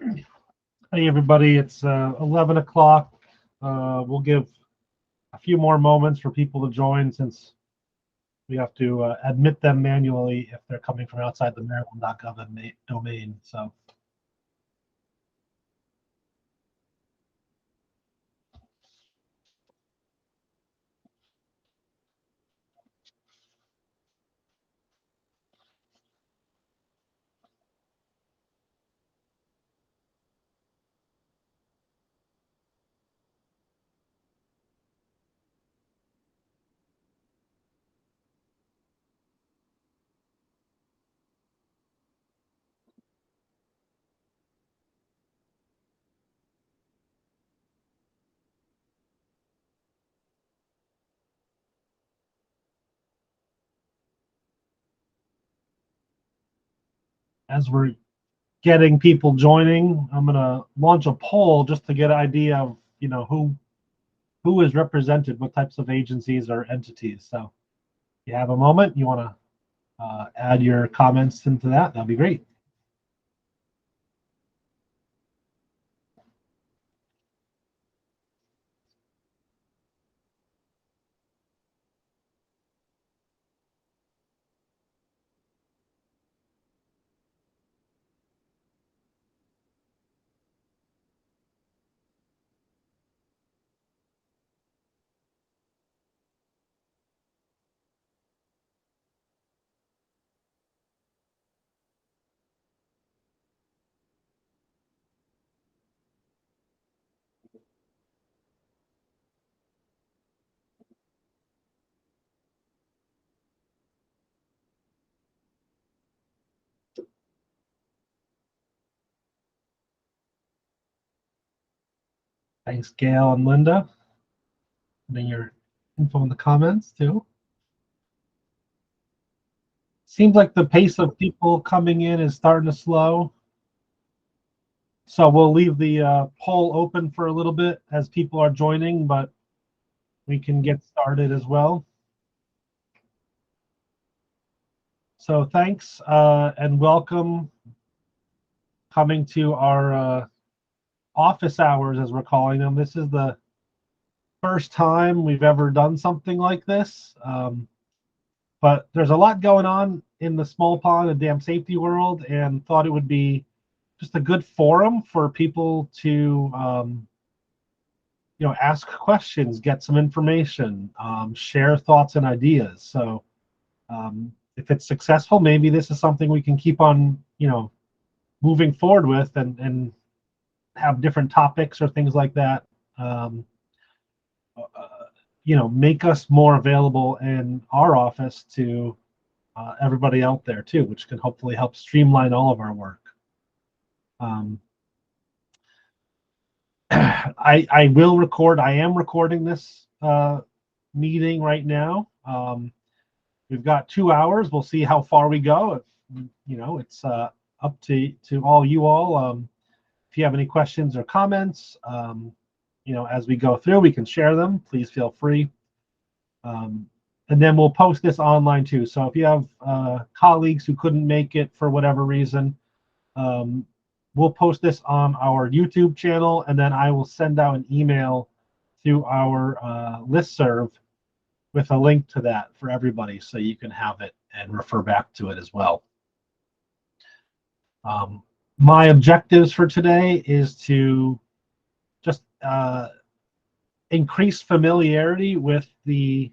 Hey, everybody, it's 11 o'clock. We'll give a few more moments for people to join since we have to admit them manually if they're coming from outside the Maryland.gov domain. So, as we're getting people joining, I'm going to launch a poll just to get an idea of, who is represented, what types of agencies or entities. So, if you have a moment, you want to add your comments into that, that'd be great. Thanks, Gail and Linda. Putting your info in the comments too. Seems like the pace of people coming in is starting to slow. So we'll leave the poll open for a little bit as people are joining, but we can get started as well. So thanks and welcome coming to our office hours, as we're calling them. This is the first time we've ever done something like this. But there's a lot going on in the small pond and dam safety world, and thought it would be just a good forum for people to ask questions, get some information, share thoughts and ideas. So if it's successful, maybe this is something we can keep on moving forward with, and have different topics or things like that. Make us more available in our office to everybody out there too, which can hopefully help streamline all of our work. I will record. I am recording this meeting right now. We've got 2 hours. We'll see how far we go. It's up to all you all. If you have any questions or comments, as we go through, we can share them. Please feel free. And then we'll post this online too. So if you have colleagues who couldn't make it for whatever reason, we'll post this on our YouTube channel, and then I will send out an email through our listserv with a link to that for everybody, so you can have it and refer back to it as well. My objectives for today is to just increase familiarity with the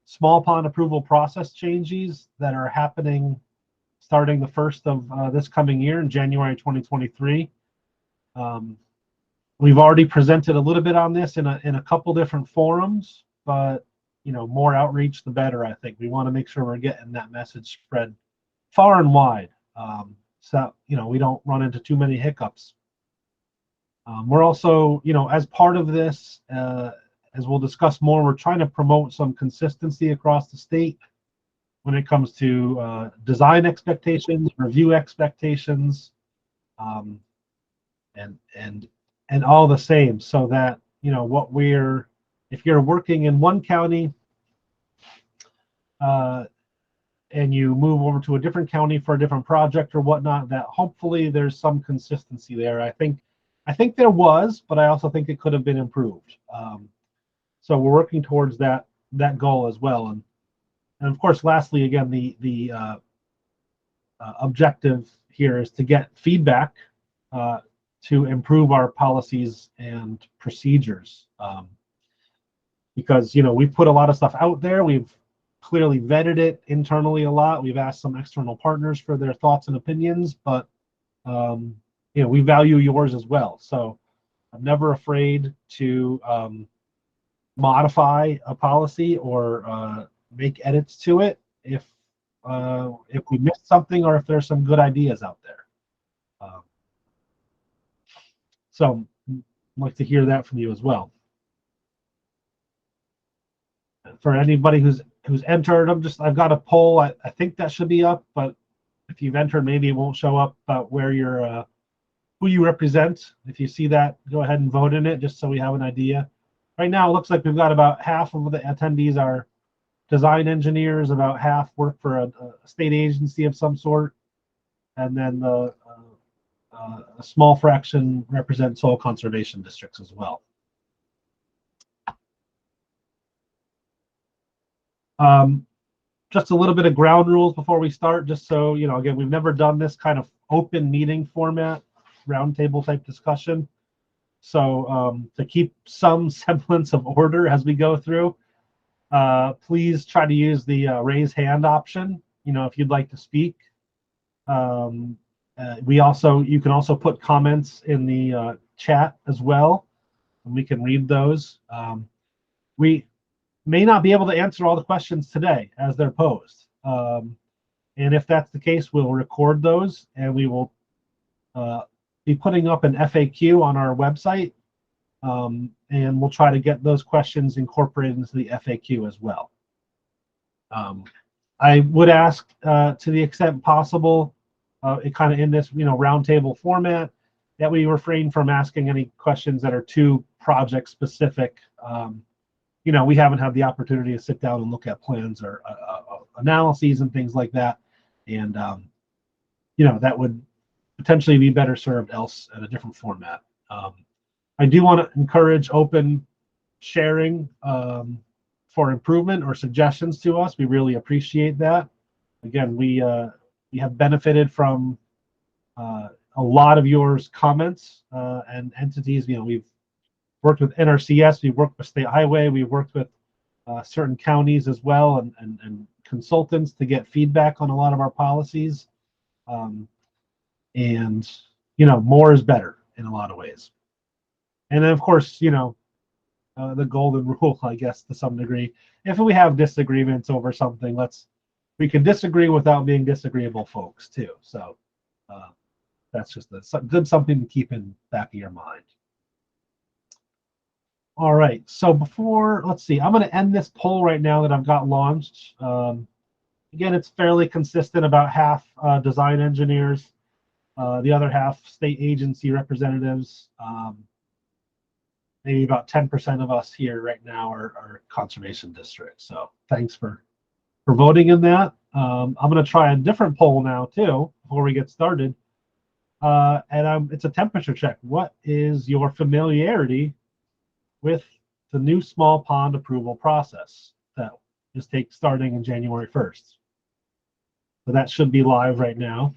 small pond approval process changes that are happening starting the 1st of this coming year in January 2023. We've already presented a little bit on this in a couple different forums, but more outreach the better. I think we want to make sure we're getting that message spread far and wide, so we don't run into too many hiccups. We're also, as part of this, as we'll discuss more, we're trying to promote some consistency across the state when it comes to design expectations, review expectations, and all the same, so that if you're working in one county, and you move over to a different county for a different project or whatnot, that hopefully there's some consistency there. I think there was, but I also think it could have been improved. So we're working towards that goal as well. And of course, lastly, again, the objective here is to get feedback to improve our policies and procedures. Because we've put a lot of stuff out there. We've clearly vetted it internally a lot. We've asked some external partners for their thoughts and opinions, but we value yours as well. So I'm never afraid to modify a policy or make edits to it if we missed something or if there's some good ideas out there. So I'd like to hear that from you as well. For anybody who's entered, I've got a poll. I think that should be up, but if you've entered, maybe it won't show up about where you're, who you represent. If you see that, go ahead and vote in it, just so we have an idea. Right now, it looks like we've got about half of the attendees are design engineers, about half work for a state agency of some sort, and then a small fraction represent soil conservation districts as well. Just a little bit of ground rules before we start, just so again, we've never done this kind of open meeting format, roundtable type discussion. So to keep some semblance of order as we go through, please try to use the raise hand option, if you'd like to speak. You can also put comments in the chat as well, and we can read those. We may not be able to answer all the questions today as they're posed. And if that's the case, we'll record those, and we will be putting up an FAQ on our website, and we'll try to get those questions incorporated into the FAQ as well. I would ask, to the extent possible, it kind of in this roundtable format, that we refrain from asking any questions that are too project specific. We haven't had the opportunity to sit down and look at plans or analyses and things like that, and that would potentially be better served else in a different format. I do want to encourage open sharing for improvement or suggestions to us. We really appreciate that. Again, we have benefited from a lot of yours comments and entities. We've worked with NRCS, we've worked with State Highway, we've worked with certain counties as well, and consultants to get feedback on a lot of our policies. And more is better in a lot of ways. And then, of course, the golden rule, I guess, to some degree, if we have disagreements over something, we can disagree without being disagreeable folks too. So that's just good something to keep in the back of your mind. All right, so let's see, I'm going to end this poll right now that I've got launched. Again, it's fairly consistent, about half design engineers, the other half state agency representatives. Maybe about 10% of us here right now are conservation districts. So thanks for voting in that. I'm going to try a different poll now too before we get started. And it's a temperature check. What is your familiarity with the new small pond approval process that is starting in January 1st? So that should be live right now.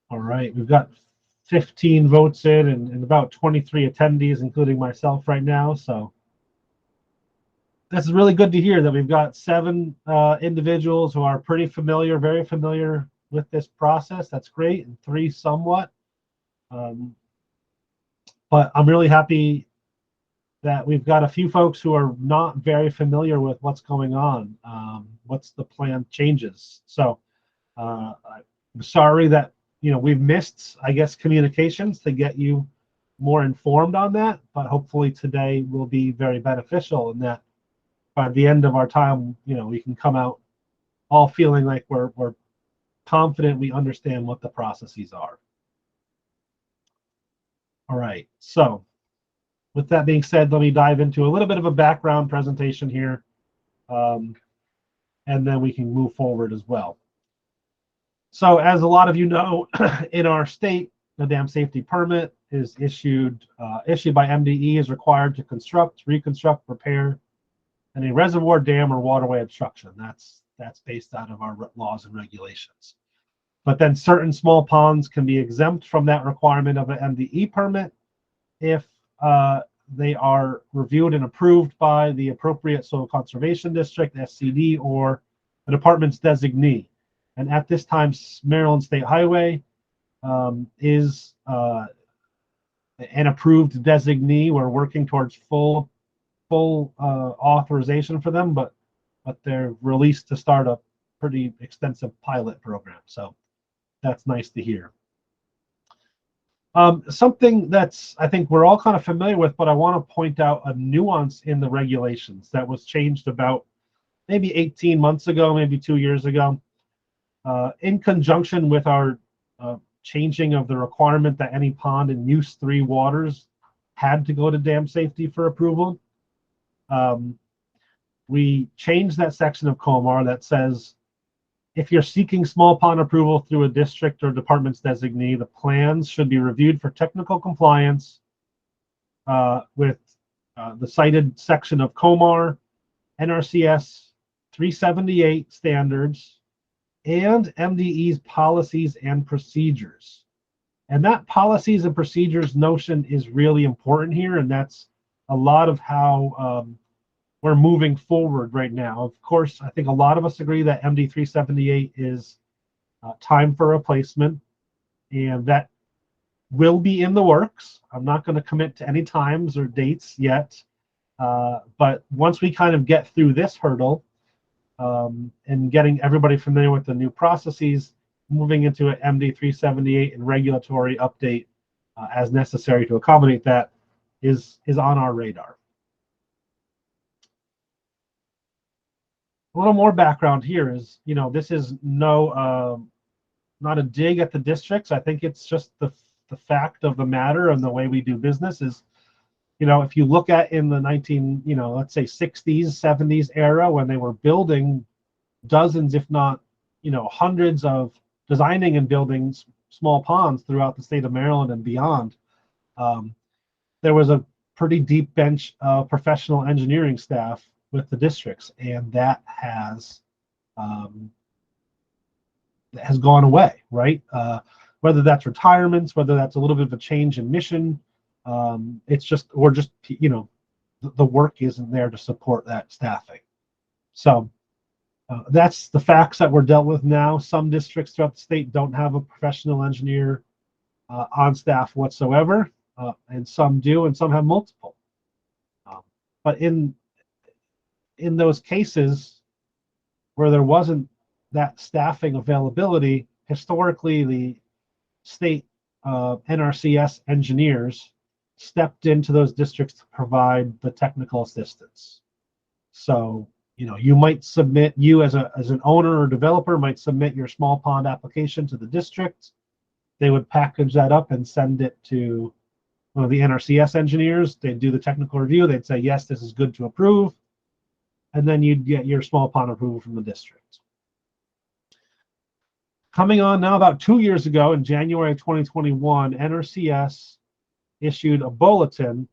All right, we've got 15 votes in and about 23 attendees, including myself right now. So this is really good to hear that we've got 7 individuals who are pretty familiar, very familiar with this process. That's great, and 3 somewhat. But I'm really happy that we've got a few folks who are not very familiar with what's going on, what's the plan changes. So I'm sorry that we've missed, I guess, communications to get you more informed on that, but hopefully today will be very beneficial in that by the end of our time, we can come out all feeling like we're confident we understand what the processes are. All right, so with that being said, let me dive into a little bit of a background presentation here, and then we can move forward as well. So as a lot of you know, in our state, the dam safety permit is issued by MDE, is required to construct, reconstruct, repair any reservoir, dam, or waterway obstruction. That's based out of our laws and regulations. But then certain small ponds can be exempt from that requirement of an MDE permit if they are reviewed and approved by the appropriate soil conservation district, SCD, or the department's designee. And at this time, Maryland State Highway is an approved designee. We're working towards full authorization for them, but they're released to start a pretty extensive pilot program. So that's nice to hear. Something that's, I think we're all kind of familiar with, but I want to point out a nuance in the regulations that was changed about maybe 18 months ago, maybe 2 years ago, in conjunction with our changing of the requirement that any pond in use 3 waters had to go to dam safety for approval. We changed that section of COMAR that says, if you're seeking small pond approval through a district or department's designee, the plans should be reviewed for technical compliance with the cited section of COMAR, NRCS 378 standards, and MDE's policies and procedures. And that policies and procedures notion is really important here, and that's a lot of how we're moving forward right now. Of course, I think a lot of us agree that MD 378 is time for replacement, and that will be in the works. I'm not going to commit to any times or dates yet, but once we kind of get through this hurdle and getting everybody familiar with the new processes, moving into an MD 378 and regulatory update as necessary to accommodate that is on our radar. A little more background here is, this is not a dig at the districts. I think it's just the fact of the matter and the way we do business is, if you look at in the let's say 60s, 70s era, when they were building dozens, if not, hundreds of designing and building small ponds throughout the state of Maryland and beyond, there was a pretty deep bench of professional engineering staff with the districts, and that has gone away, right? Whether that's retirements, whether that's a little bit of a change in mission, it's just, or just, the work isn't there to support that staffing. So that's the facts that we're dealt with now. Some districts throughout the state don't have a professional engineer on staff whatsoever, and some do, and some have multiple. But in those cases where there wasn't that staffing availability, historically the state NRCS engineers stepped into those districts to provide the technical assistance. So, you might submit, as an owner or developer might submit your small pond application to the district. They would package that up and send it to one of the NRCS engineers. They'd do the technical review. They'd say, yes, this is good to approve. And then you'd get your small pond approval from the district. Coming on now, about 2 years ago, in January of 2021, NRCS issued a bulletin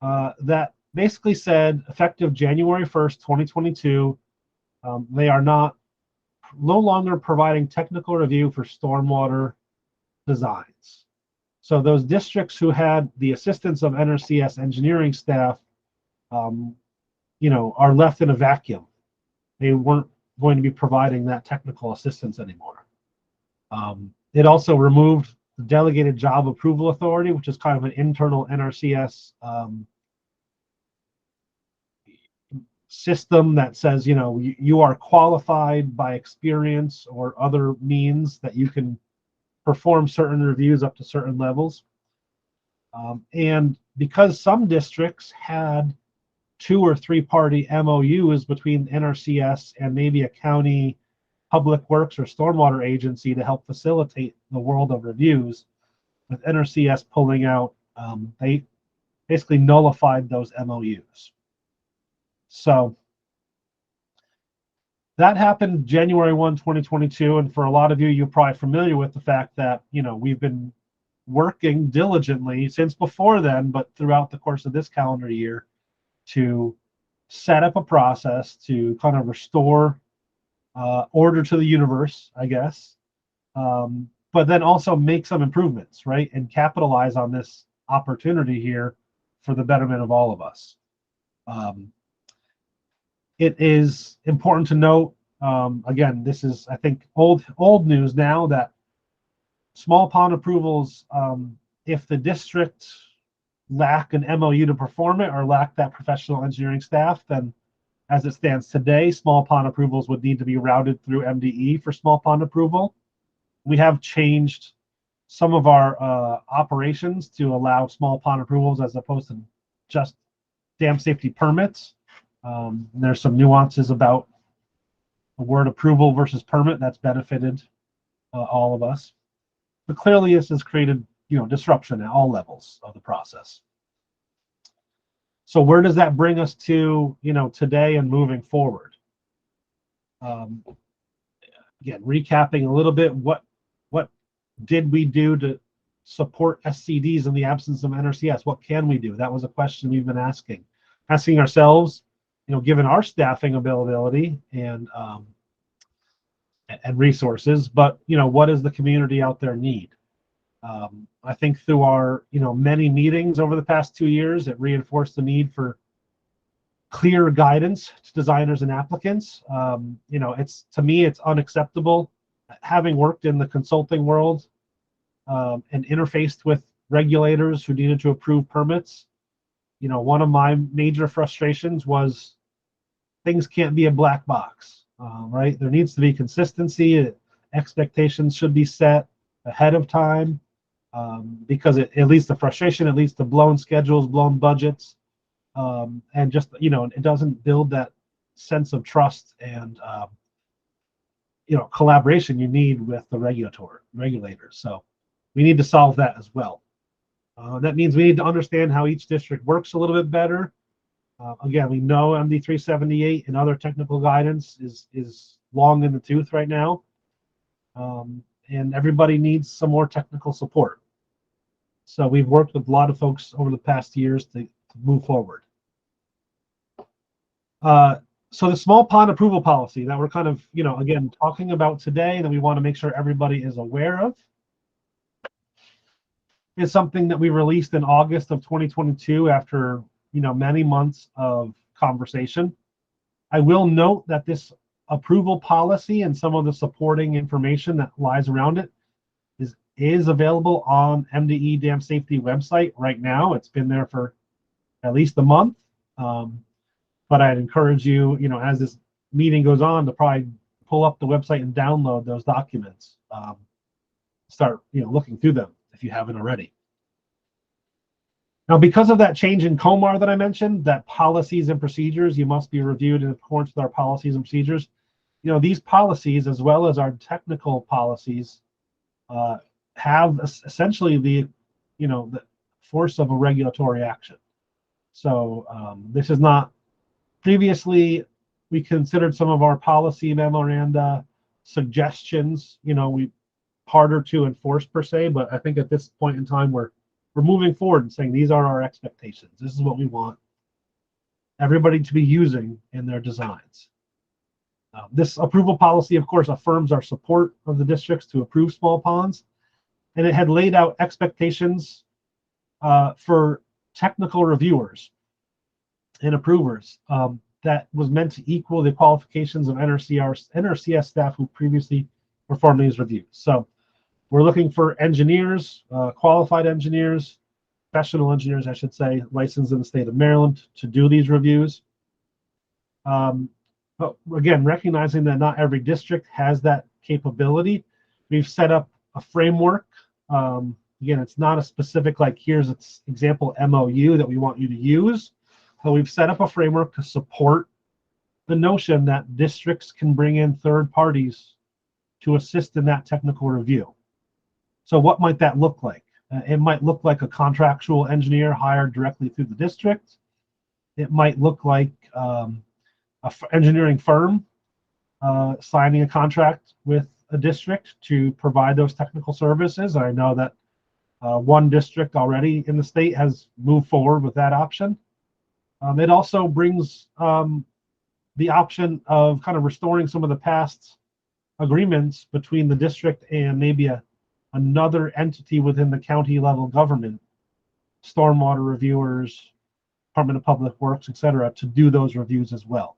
that basically said, effective January 1st, 2022, they are no longer providing technical review for stormwater designs. So those districts who had the assistance of NRCS engineering staff, are left in a vacuum. They weren't going to be providing that technical assistance anymore. It also removed the Delegated Job Approval Authority, which is kind of an internal NRCS system that says, you are qualified by experience or other means that you can perform certain reviews up to certain levels. And because some districts had 2 or 3 party MOUs between NRCS and maybe a county public works or stormwater agency to help facilitate the world of reviews, with NRCS pulling out, they basically nullified those MOUs. So that happened January 1, 2022. And for a lot of you, you're probably familiar with the fact that, we've been working diligently since before then, but throughout the course of this calendar year, to set up a process to kind of restore order to the universe, I guess, but then also make some improvements, right? And capitalize on this opportunity here for the betterment of all of us. It is important to note, again, this is, I think, old news now, that small pond approvals, if the district lack an MOU to perform it or lack that professional engineering staff, then as it stands today, small pond approvals would need to be routed through MDE for small pond approval. We have changed some of our operations to allow small pond approvals as opposed to just dam safety permits. There's some nuances about the word approval versus permit that's benefited all of us. But clearly this has created, disruption at all levels of the process. So where does that bring us to, today and moving forward? Again, recapping a little bit, what did we do to support SCDs in the absence of NRCS? What can we do? That was a question we've been asking ourselves, given our staffing availability and resources, but what does the community out there need? I think through our many meetings over the past 2 years, it reinforced the need for clear guidance to designers and applicants. It's, to me, it's unacceptable, having worked in the consulting world and interfaced with regulators who needed to approve permits. One of my major frustrations was things can't be a black box, right? There needs to be consistency. Expectations should be set ahead of time. Because it leads to frustration, it leads to blown schedules, blown budgets, and just, it doesn't build that sense of trust and, collaboration you need with the regulators. So we need to solve that as well. That means we need to understand how each district works a little bit better. Again, we know MD 378 and other technical guidance is long in the tooth right now. And everybody needs some more technical support. So we've worked with a lot of folks over the past years to move forward. So the small pond approval policy that we're kind of, again, talking about today, that we want to make sure everybody is aware of, is something that we released in August of 2022 after, many months of conversation. I will note that this approval policy and some of the supporting information that lies around it is available on MDE Dam Safety website right now. It's been there for at least a month. But I'd encourage you, as this meeting goes on, to probably pull up the website and download those documents. Start, looking through them if you haven't already. Now, because of that change in COMAR that I mentioned, that policies and procedures, you must be reviewed in accordance with our policies and procedures. These policies, as well as our technical policies, have essentially the force of a regulatory action. So this is not, previously we considered some of our policy memoranda suggestions, we harder to enforce per se, but I think at this point in time we're moving forward and saying these are our expectations. This is what we want everybody to be using in their designs. This approval policy, of course, affirms our support of the districts to approve small ponds, and it had laid out expectations for technical reviewers and approvers that was meant to equal the qualifications of NRCS staff who previously performed these reviews. So We're looking for engineers, qualified engineers, professional engineers, I should say, licensed in the state of Maryland to do these reviews. But again, recognizing that not every district has that capability, we've set up a framework. Again, it's not a specific, like, here's an example MOU that we want you to use, but we've set up a framework to support the notion that districts can bring in third parties to assist in that technical review. So what might that look like? It might look like a contractual engineer hired directly through the district. It might look like an engineering firm signing a contract with a district to provide those technical services. I know that one district already in the state has moved forward with that option. It also brings the option of kind of restoring some of the past agreements between the district and maybe another entity within the county level government, stormwater reviewers, Department of Public Works, etc., to do those reviews as well.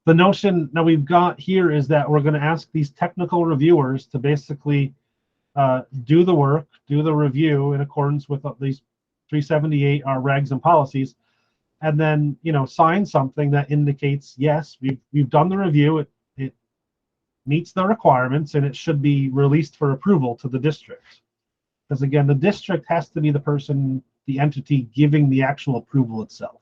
The notion that we've got here is that we're going to ask these technical reviewers to basically do the work, do the review in accordance with these 378, our regs and policies, and then, you know, sign something that indicates, yes, we've done the review, it meets the requirements, and it should be released for approval to the district. Because again, the district has to be the person, the entity giving the actual approval itself.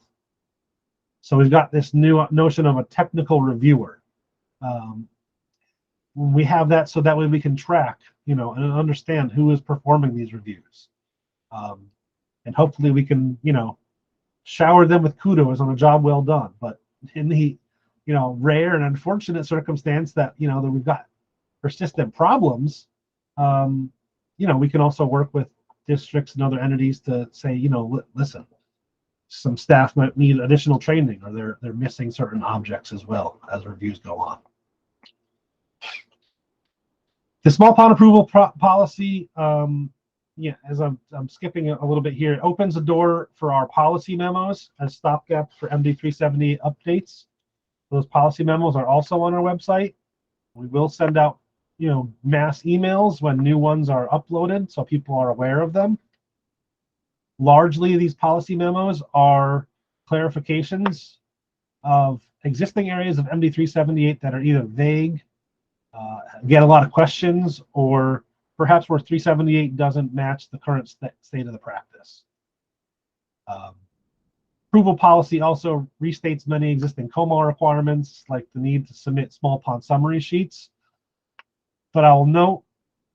So we've got this new notion of a technical reviewer. We have that so that way we can track, you know, and understand who is performing these reviews. And hopefully we can, you know, shower them with kudos on a job well done. But in the, you know, rare and unfortunate circumstance that, you know, that we've got persistent problems, you know, we can also work with districts and other entities to say, you know, listen, some staff might need additional training, or they're missing certain objects as well as reviews go on. The small pond approval policy, yeah, as I'm skipping a little bit here, it opens the door for our policy memos as stopgap for MD 370 updates. Those policy memos are also on our website. We will send out, you know, mass emails when new ones are uploaded, so people are aware of them. Largely, these policy memos are clarifications of existing areas of MD 378 that are either vague, get a lot of questions, or perhaps where 378 doesn't match the current state of the practice. Approval policy also restates many existing COMAR requirements, like the need to submit small pond summary sheets. But I'll note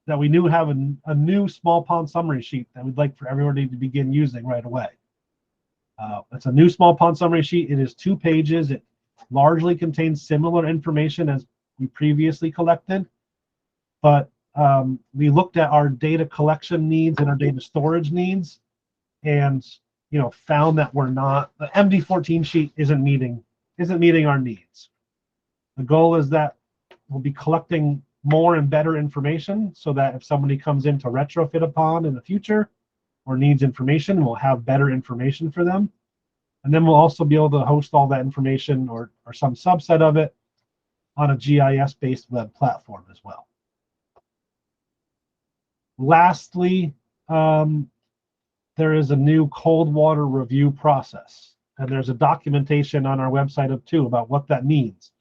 that we have a new small pond summary sheet that we'd like for everybody to begin using right away. It's a new small pond summary sheet. It is 2 pages. It largely contains similar information as we previously collected, but we looked at our data collection needs and our data storage needs, and, you know, found that the MD14 sheet isn't meeting our needs. The goal is that we'll be collecting more and better information so that if somebody comes in to retrofit a pond in the future or needs information, we'll have better information for them. And then we'll also be able to host all that information or some subset of it on a GIS-based web platform as well. Lastly, there is a new cold water review process, and there's a documentation on our website too about what that means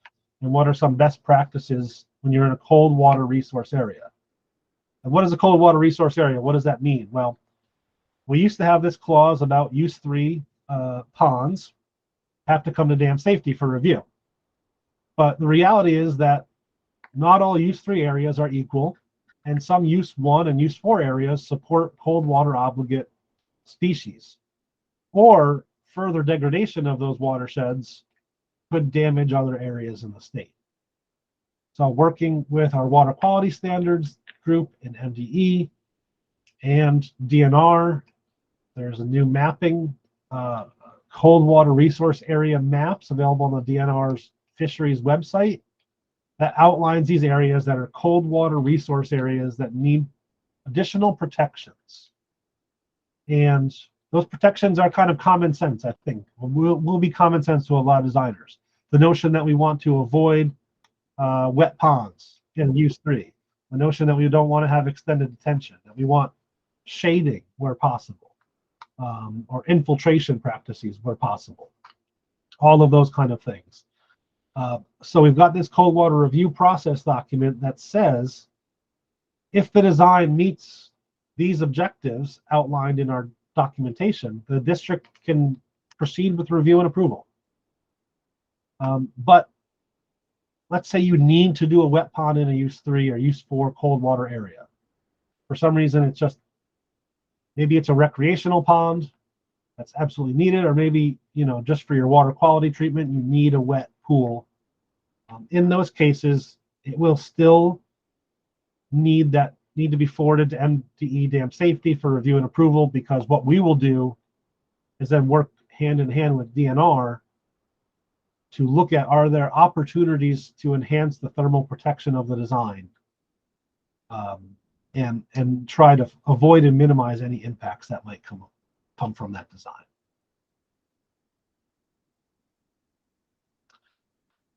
and what are some best practices when you're in a cold water resource area. And what is a cold water resource area? What does that mean? Well, we used to have this clause about use 3 ponds have to come to dam safety for review. But the reality is that not all use 3 areas are equal, and some use 1 and use 4 areas support cold water obligate species, or further degradation of those watersheds could damage other areas in the state. So working with our water quality standards group in MDE and DNR, there's a new mapping, cold water resource area maps available on the DNR's fisheries website that outlines these areas that are cold water resource areas that need additional protections. And those protections are kind of common sense, I think. Will be common sense to a lot of designers. The notion that we want to avoid wet ponds in use 3. the notion that we don't want to have extended detention, that we want shading where possible, or infiltration practices where possible, all of those kind of things. So we've got this cold water review process document that says if the design meets these objectives outlined in our documentation, the district can proceed with review and approval. But let's say you need to do a wet pond in a use 3 or use 4 cold water area. For some reason, it's just, maybe it's a recreational pond that's absolutely needed, or maybe, just for your water quality treatment, you need a wet pool. In those cases, it will still need to be forwarded to MDE Dam Safety for review and approval, because what we will do is then work hand in hand with DNR to look at, are there opportunities to enhance the thermal protection of the design, and try to avoid and minimize any impacts that might come from that design.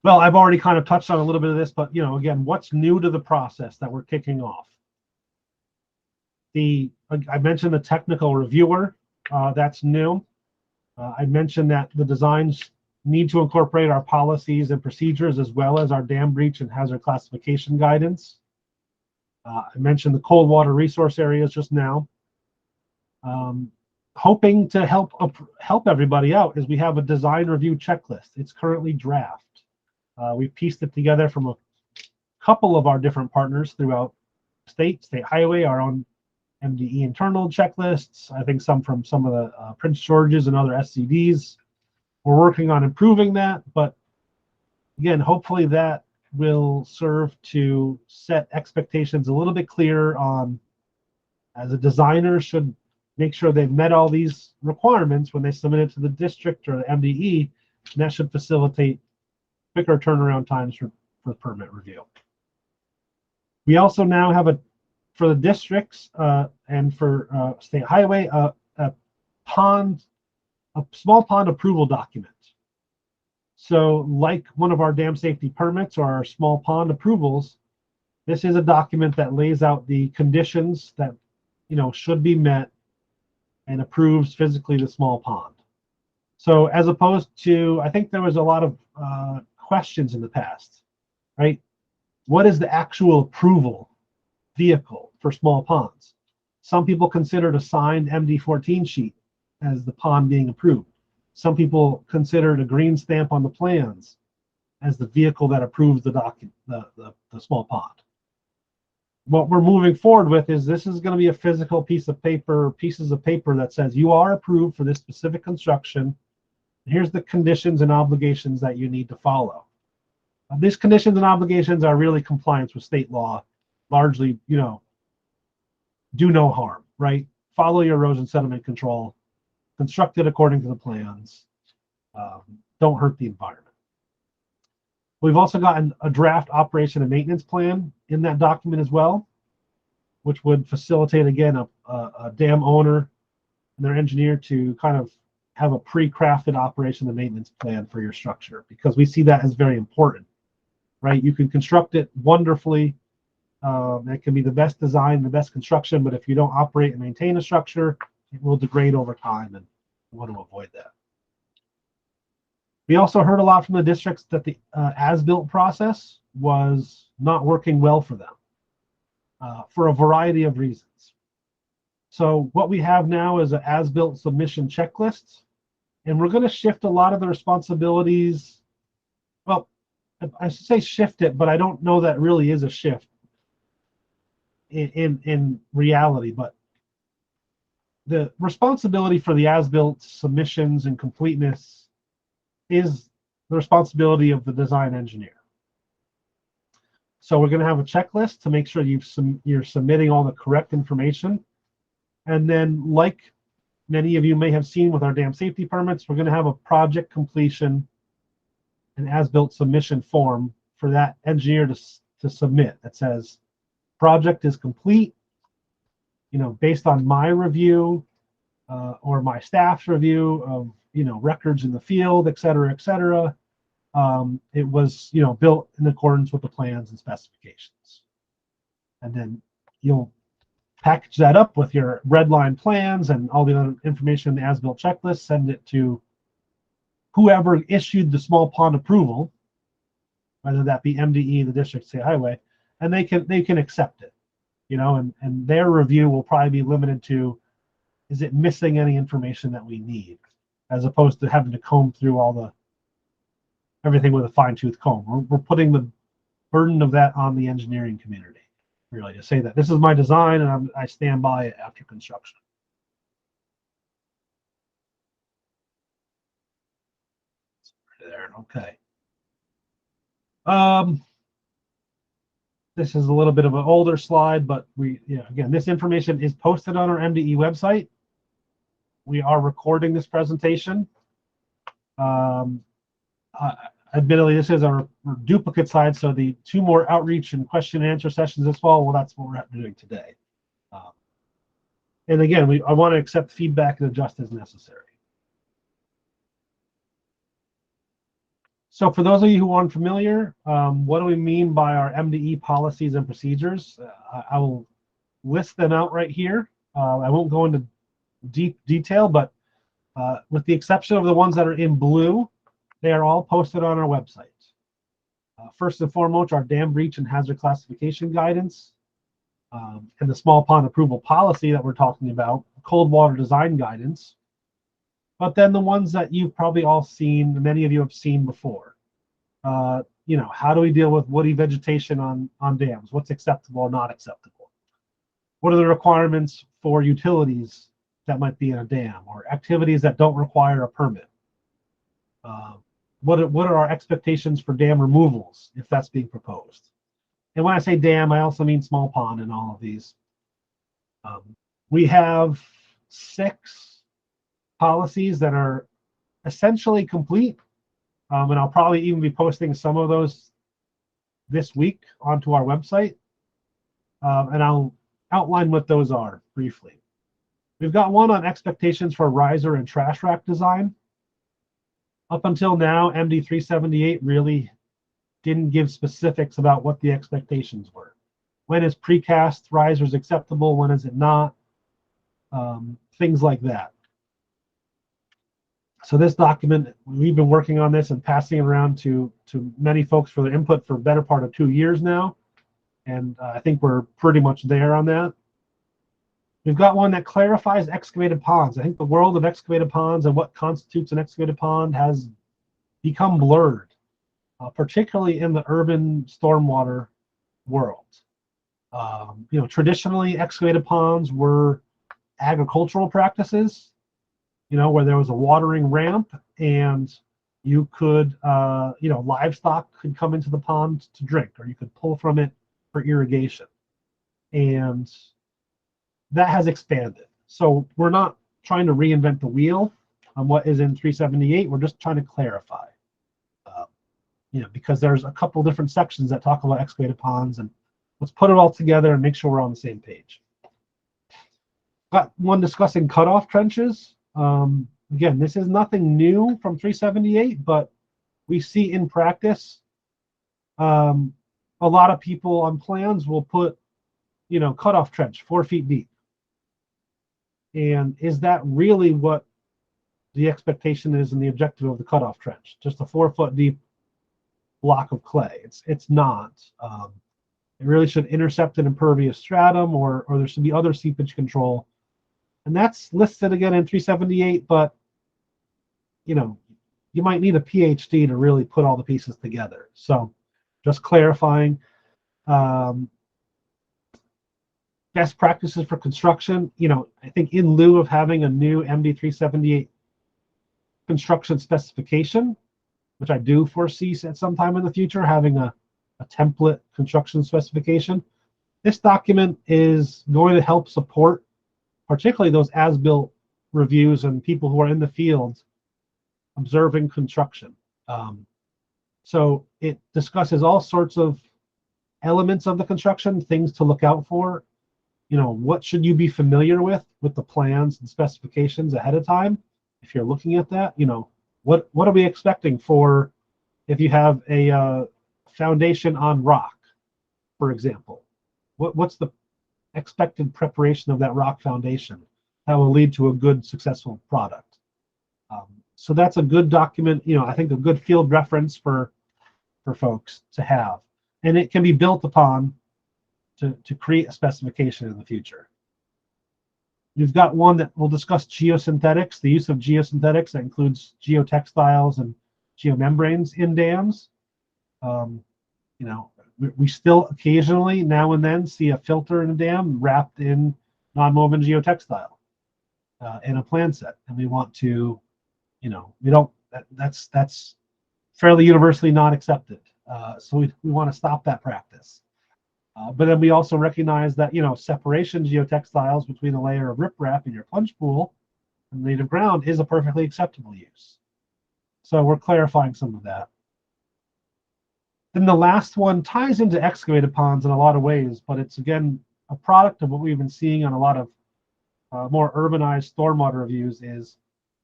Well, I've already kind of touched on a little bit of this, but again, what's new to the process that we're kicking off? I mentioned the technical reviewer, that's new. I mentioned that the designs need to incorporate our policies and procedures, as well as our dam breach and hazard classification guidance. I mentioned the cold water resource areas just now. Hoping to help everybody out is we have a design review checklist. It's currently draft. We've pieced it together from a couple of our different partners throughout state highway, our own MDE internal checklists, I think some from some of the Prince George's and other SCDs. We're working on improving that, but again, hopefully that will serve to set expectations a little bit clearer on, as a designer should make sure they've met all these requirements when they submit it to the district or the MDE, and that should facilitate quicker turnaround times for permit review. We also now have for the districts and for state highway, a small pond approval document. So like one of our dam safety permits or our small pond approvals, this is a document that lays out the conditions that should be met and approves physically the small pond. So as opposed to, I think there was a lot of questions in the past, right? What is the actual approval vehicle for small ponds? Some people considered a signed MD14 sheet as the pond being approved. Some people considered a green stamp on the plans as the vehicle that approves the document, the small pond. What we're moving forward with is this is going to be a physical piece of paper, pieces of paper that says you are approved for this specific construction. Here's the conditions and obligations that you need to follow. These conditions and obligations are really compliance with state law, largely, do no harm, right? Follow your erosion sediment control, construct it according to the plans, don't hurt the environment. We've also gotten a draft operation and maintenance plan in that document as well, which would facilitate, again, a dam owner and their engineer to kind of have a pre-crafted operation and maintenance plan for your structure, because we see that as very important, right? You can construct it wonderfully. It can be the best design, the best construction, but if you don't operate and maintain a structure, it will degrade over time, and we want to avoid that. We also heard a lot from the districts that the as-built process was not working well for them for a variety of reasons. So what we have now is an as-built submission checklist, and we're going to shift a lot of the responsibilities. Well, I should say shift it, but I don't know that really is a shift in reality. But the responsibility for the as-built submissions and completeness is the responsibility of the design engineer. So we're going to have a checklist to make sure you're submitting all the correct information. And then, like many of you may have seen with our dam safety permits, we're going to have a project completion and as-built submission form for that engineer to submit that says project is complete, based on my review or my staff's review of records in the field, et cetera, et cetera. It was built in accordance with the plans and specifications. And then you'll package that up with your red line plans and all the other information in the as-built checklist, send it to whoever issued the small pond approval, whether that be MDE, the District State Highway, and they can accept it, and their review will probably be limited to, is it missing any information that we need, as opposed to having to comb through everything with a fine-tooth comb. We're putting the burden of that on the engineering community, really, to say that this is my design and I stand by it after construction. There, okay. This is a little bit of an older slide, but again, this information is posted on our MDE website. We are recording this presentation. Admittedly, this is our duplicate slide, so the 2 more outreach and question and answer sessions this fall, well, that's what we're doing today. And again, I want to accept feedback and adjust as necessary. So for those of you who aren't familiar, what do we mean by our MDE policies and procedures? I will list them out right here. I won't go into deep detail, but with the exception of the ones that are in blue, they are all posted on our website. First and foremost, our dam breach and hazard classification guidance, and the small pond approval policy that we're talking about, cold water design guidance. But then the ones that you've probably all seen, many of you have seen before. How do we deal with woody vegetation on dams? What's acceptable or not acceptable? What are the requirements for utilities that might be in a dam, or activities that don't require a permit? What are our expectations for dam removals if that's being proposed? And when I say dam, I also mean small pond in all of these. We have 6 policies that are essentially complete, and I'll probably even be posting some of those this week onto our website, and I'll outline what those are briefly. We've got one on expectations for riser and trash rack design. Up until now, MD 378 really didn't give specifics about what the expectations were. When is precast risers acceptable? When is it not? Things like that. So this document, we've been working on this and passing it around to many folks for their input for a better part of 2 years now. And I think we're pretty much there on that. We've got one that clarifies excavated ponds. I think the world of excavated ponds and what constitutes an excavated pond has become blurred, particularly in the urban stormwater world. Traditionally, excavated ponds were agricultural practices, where there was a watering ramp and you could, livestock could come into the pond to drink, or you could pull from it for irrigation. And that has expanded. So we're not trying to reinvent the wheel on what is in 378. We're just trying to clarify, because there's a couple different sections that talk about excavated ponds, and let's put it all together and make sure we're on the same page. Got one discussing cutoff trenches. Again, this is nothing new from 378, but we see in practice, a lot of people on plans will put, cutoff trench 4 feet deep. And is that really what the expectation is and the objective of the cutoff trench? Just a 4 foot deep block of clay. It's not. It really should intercept an impervious stratum, or there should be other seepage control. And that's listed again in 378, but you might need a PhD to really put all the pieces together. So just clarifying. Best practices for construction, I think in lieu of having a new MD 378 construction specification, which I do foresee at some time in the future, having a template construction specification, this document is going to help support particularly those as-built reviews and people who are in the field observing construction. So it discusses all sorts of elements of the construction, things to look out for. What should you be familiar with the plans and specifications ahead of time? If you're looking at that, what are we expecting for if you have a foundation on rock, for example? what's the expected preparation of that rock foundation that will lead to a good, successful product. So that's a good document, I think a good field reference for folks to have. And it can be built upon to create a specification in the future. You've got one that will discuss geosynthetics, the use of geosynthetics that includes geotextiles and geomembranes in dams. We still occasionally, now and then, see a filter in a dam wrapped in nonwoven geotextile in a plan set, and we want to, we don't. That's fairly universally not accepted. So we want to stop that practice. But then we also recognize that separation geotextiles between a layer of riprap in your plunge pool and native ground is a perfectly acceptable use. So we're clarifying some of that. Then the last one ties into excavated ponds in a lot of ways, but it's again a product of what we've been seeing on a lot of more urbanized stormwater reviews. Is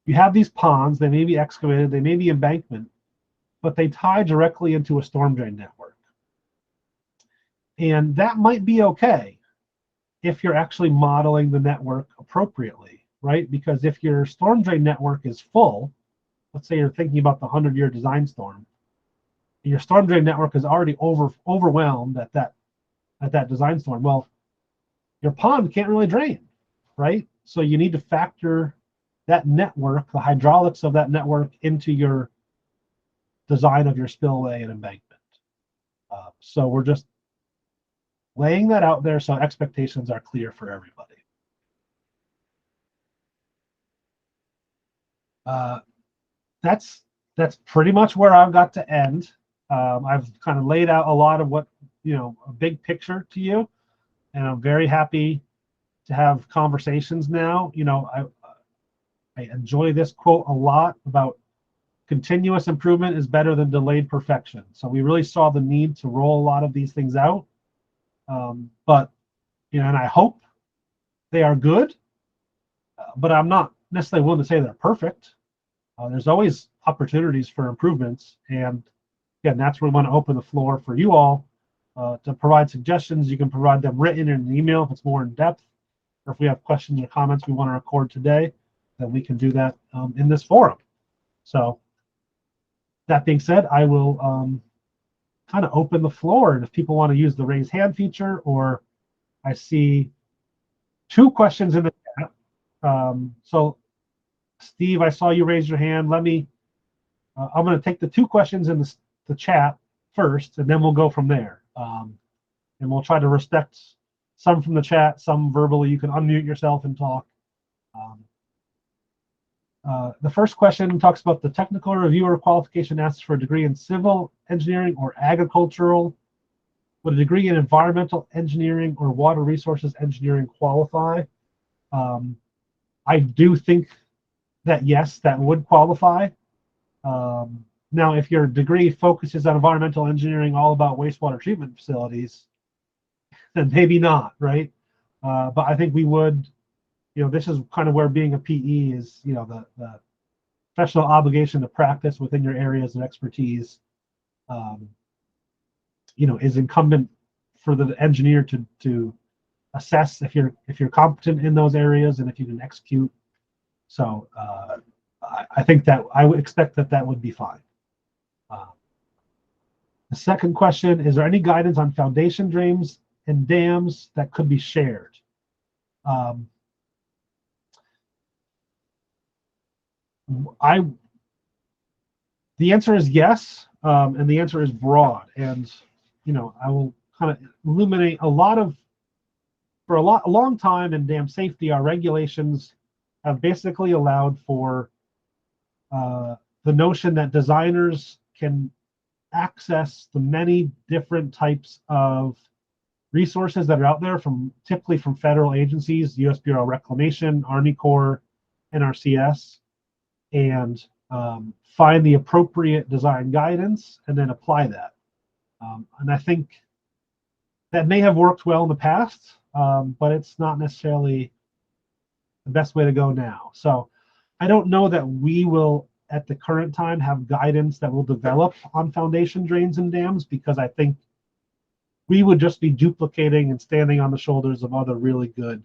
you have these ponds, they may be excavated, they may be embankment, but they tie directly into a storm drain network. And that might be okay if you're actually modeling the network appropriately, right? Because if your storm drain network is full, let's say you're thinking about the 100-year design storm, your storm drain network is already overwhelmed at that design storm. Well, your pond can't really drain, right? So you need to factor that network, the hydraulics of that network, into your design of your spillway and embankment. So we're just laying that out there so expectations are clear for everybody. That's pretty much where I've got to end. I've kind of laid out a lot of what, a big picture to you, and I'm very happy to have conversations now. I enjoy this quote a lot about continuous improvement is better than delayed perfection. So we really saw the need to roll a lot of these things out. But, and I hope they are good, but I'm not necessarily willing to say they're perfect. There's always opportunities for improvements. And again, that's where we want to open the floor for you all to provide suggestions. You can provide them written in an email if it's more in depth, or if we have questions or comments we want to record today, then we can do that in this forum. So that being said, I will kind of open the floor, and if people want to use the raise hand feature, or I see 2 questions in the chat. So Steve, I saw you raise your hand. Let me, I'm going to take the 2 questions in the chat first, and then we'll go from there. And we'll try to respect some from the chat, some verbally. You can unmute yourself and talk. The first question talks about the technical reviewer qualification asks for a degree in civil engineering or agricultural. Would a degree in environmental engineering or water resources engineering qualify? I do think that yes, that would qualify. Now, if your degree focuses on environmental engineering, all about wastewater treatment facilities, then maybe not, right? But I think we would. This is kind of where being a PE is, the professional obligation to practice within your areas of expertise, is incumbent for the engineer to assess if you're competent in those areas and if you can execute. So I think that I would expect that would be fine. The second question, is there any guidance on foundation drains and dams that could be shared? The answer is yes, and the answer is broad. And I will kind of illuminate a long time in dam safety. Our regulations have basically allowed for the notion that designers can access the many different types of resources that are out there, typically from federal agencies, U.S. Bureau of Reclamation, Army Corps, NRCS, and find the appropriate design guidance and then apply that. And I think that may have worked well in the past, but it's not necessarily the best way to go now. So I don't know that we will, at the current time, have guidance that will develop on foundation drains and dams, because I think we would just be duplicating and standing on the shoulders of other really good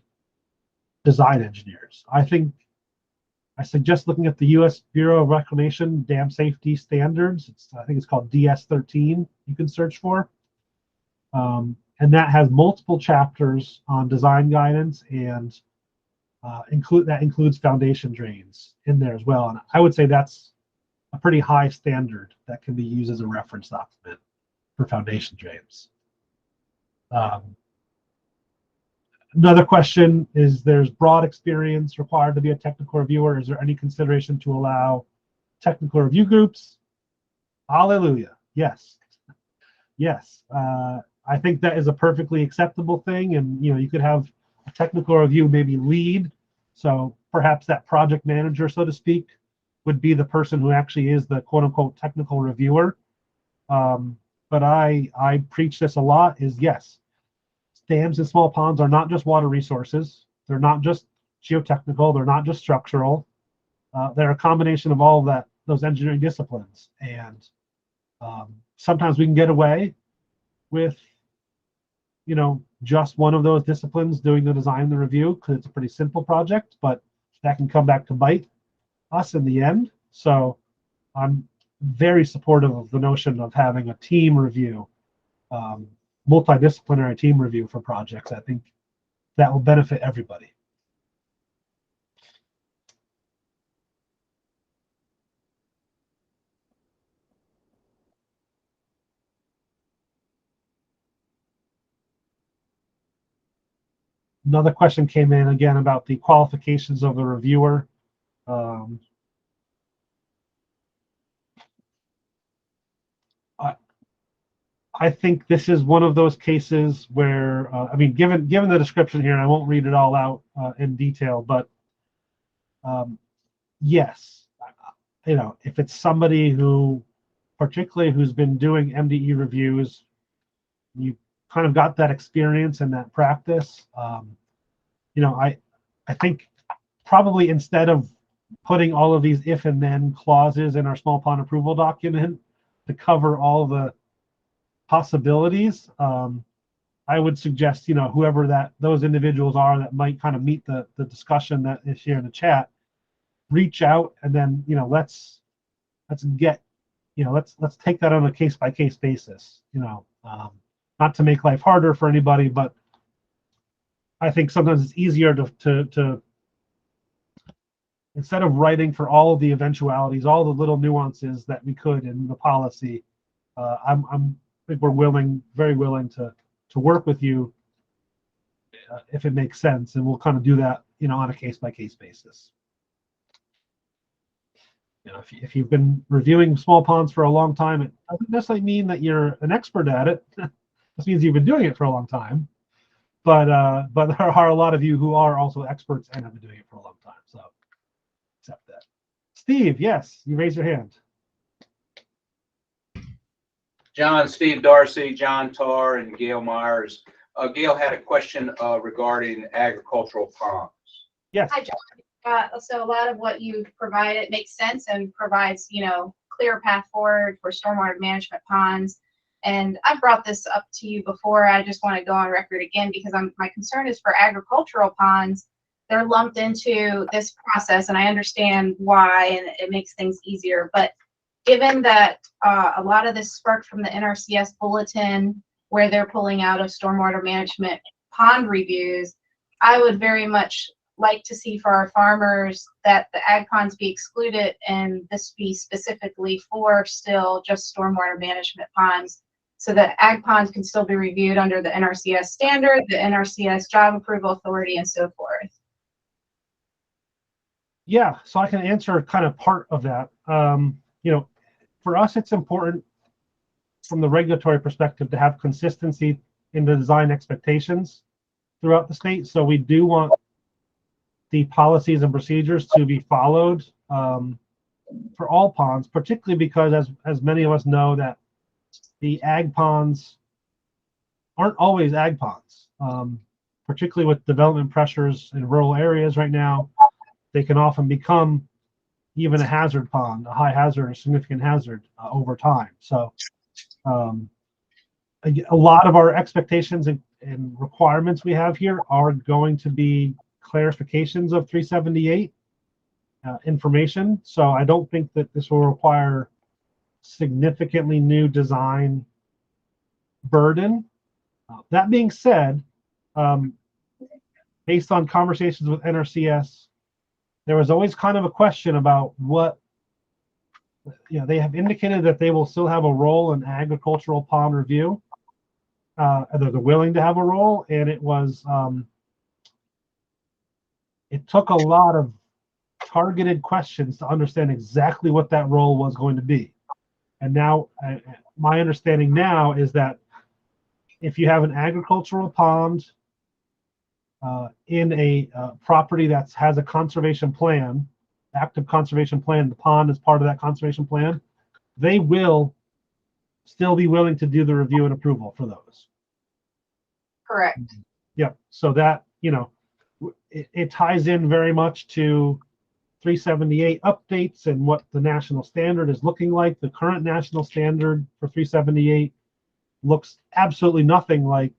design engineers. I suggest looking at the U.S. Bureau of Reclamation Dam Safety Standards. I think it's called DS13. You can search for, and that has multiple chapters on design guidance, and includes foundation drains in there as well. And I would say that's a pretty high standard that can be used as a reference document for foundation drains. Another question is, there's broad experience required to be a technical reviewer. Is there any consideration to allow technical review groups? Hallelujah. Yes. Yes. I think that is a perfectly acceptable thing. And, you could have a technical review maybe lead. So perhaps that project manager, so to speak, would be the person who actually is the quote unquote technical reviewer. But I preach this a lot, is yes, dams and small ponds are not just water resources. They're not just geotechnical. They're not just structural. They're a combination of all of those engineering disciplines. And sometimes we can get away with, just one of those disciplines doing the design and the review because it's a pretty simple project, but that can come back to bite us in the end. So I'm very supportive of the notion of having a team review, multidisciplinary team review for projects. I think that will benefit everybody. Another question came in again about the qualifications of the reviewer. I think this is one of those cases where, given the description here, and I won't read it all out in detail, but yes, if it's somebody particularly who's been doing MDE reviews, you kind of got that experience and that practice. I think probably instead of putting all of these if and then clauses in our small pond approval document to cover all the possibilities, I would suggest, whoever those individuals are that might kind of meet the discussion that is here in the chat, reach out, and then, let's take that on a case-by-case basis, not to make life harder for anybody, but I think sometimes it's easier to instead of writing for all of the eventualities, all the little nuances that we could in the policy, I think we're very willing to work with you if it makes sense, and we'll kind of do that, on a case-by-case basis. If you've been reviewing small ponds for a long time, it doesn't necessarily mean that you're an expert at it. This means you've been doing it for a long time. But there are a lot of you who are also experts and have been doing it for a long time. So accept that. Steve, yes, you raise your hand. John, Steve Darcy, John Tarr, and Gail Myers. Gail had a question regarding agricultural ponds. Yes. Hi, John. So a lot of what you provided makes sense and provides, clear path forward for stormwater management ponds. And I've brought this up to you before. I just want to go on record again because my concern is for agricultural ponds. They're lumped into this process, and I understand why, and it makes things easier. But given that a lot of this sparked from the NRCS bulletin, where they're pulling out of stormwater management pond reviews, I would very much like to see for our farmers that the ag ponds be excluded and this be specifically for still just stormwater management ponds, so that ag ponds can still be reviewed under the NRCS standard, the NRCS job approval authority, and so forth. Yeah, so I can answer kind of part of that. For us, it's important from the regulatory perspective to have consistency in the design expectations throughout the state. So we do want the policies and procedures to be followed for all ponds, particularly because as many of us know that the ag ponds aren't always ag ponds, particularly with development pressures in rural areas right now. They can often become even a hazard pond, a high hazard or significant hazard over time. So a lot of our expectations and requirements we have here are going to be clarifications of 378 information. So I don't think that this will require significantly new design burden. That being said, based on conversations with NRCS, there was always kind of a question about what, they have indicated that they will still have a role in agricultural pond review. They're willing to have a role, and it took a lot of targeted questions to understand exactly what that role was going to be. And now, my understanding now is that if you have an agricultural pond in a property that has a conservation plan, active conservation plan, the pond is part of that conservation plan, they will still be willing to do the review and approval for those. Correct. Yep. So that, it ties in very much to 378 updates and what the national standard is looking like. The current national standard for 378 looks absolutely nothing like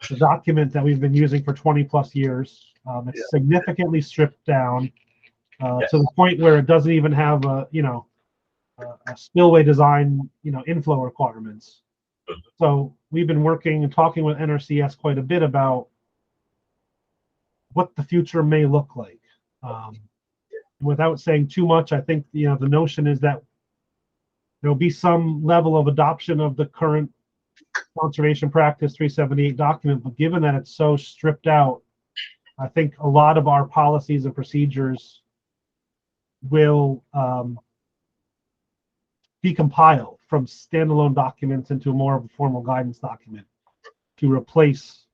the document that we've been using for 20 plus years. It's significantly stripped down to the point where it doesn't even have a spillway design, inflow requirements. So we've been working and talking with NRCS quite a bit about what the future may look like. Without saying too much, I think the notion is that there'll be some level of adoption of the current conservation practice 378 document, but given that it's so stripped out, I think a lot of our policies and procedures will be compiled from standalone documents into more of a formal guidance document to replace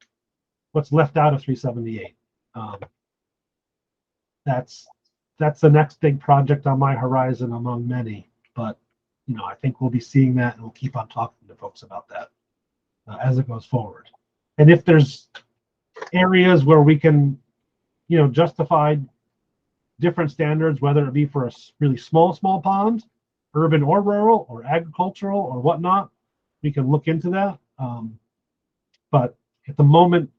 what's left out of 378. That's the next big project on my horizon among many, but I think we'll be seeing that, and we'll keep on talking to folks about that as it goes forward. And if there's areas where we can justify different standards, whether it be for a really small pond, urban or rural or agricultural or whatnot, we can look into that. But at the moment,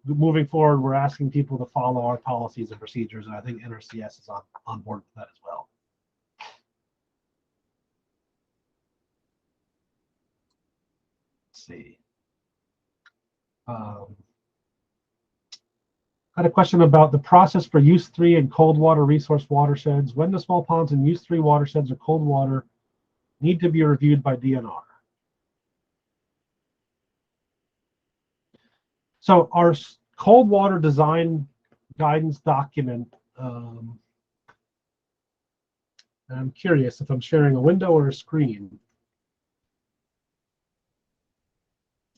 moving forward, we're asking people to follow our policies and procedures, and I think NRCS is on board with that as well. Let's see. I had a question about the process for use 3 and cold water resource watersheds. When do small ponds in use 3 watersheds or cold water need to be reviewed by DNR? So our cold water design guidance document, and I'm curious if I'm sharing a window or a screen.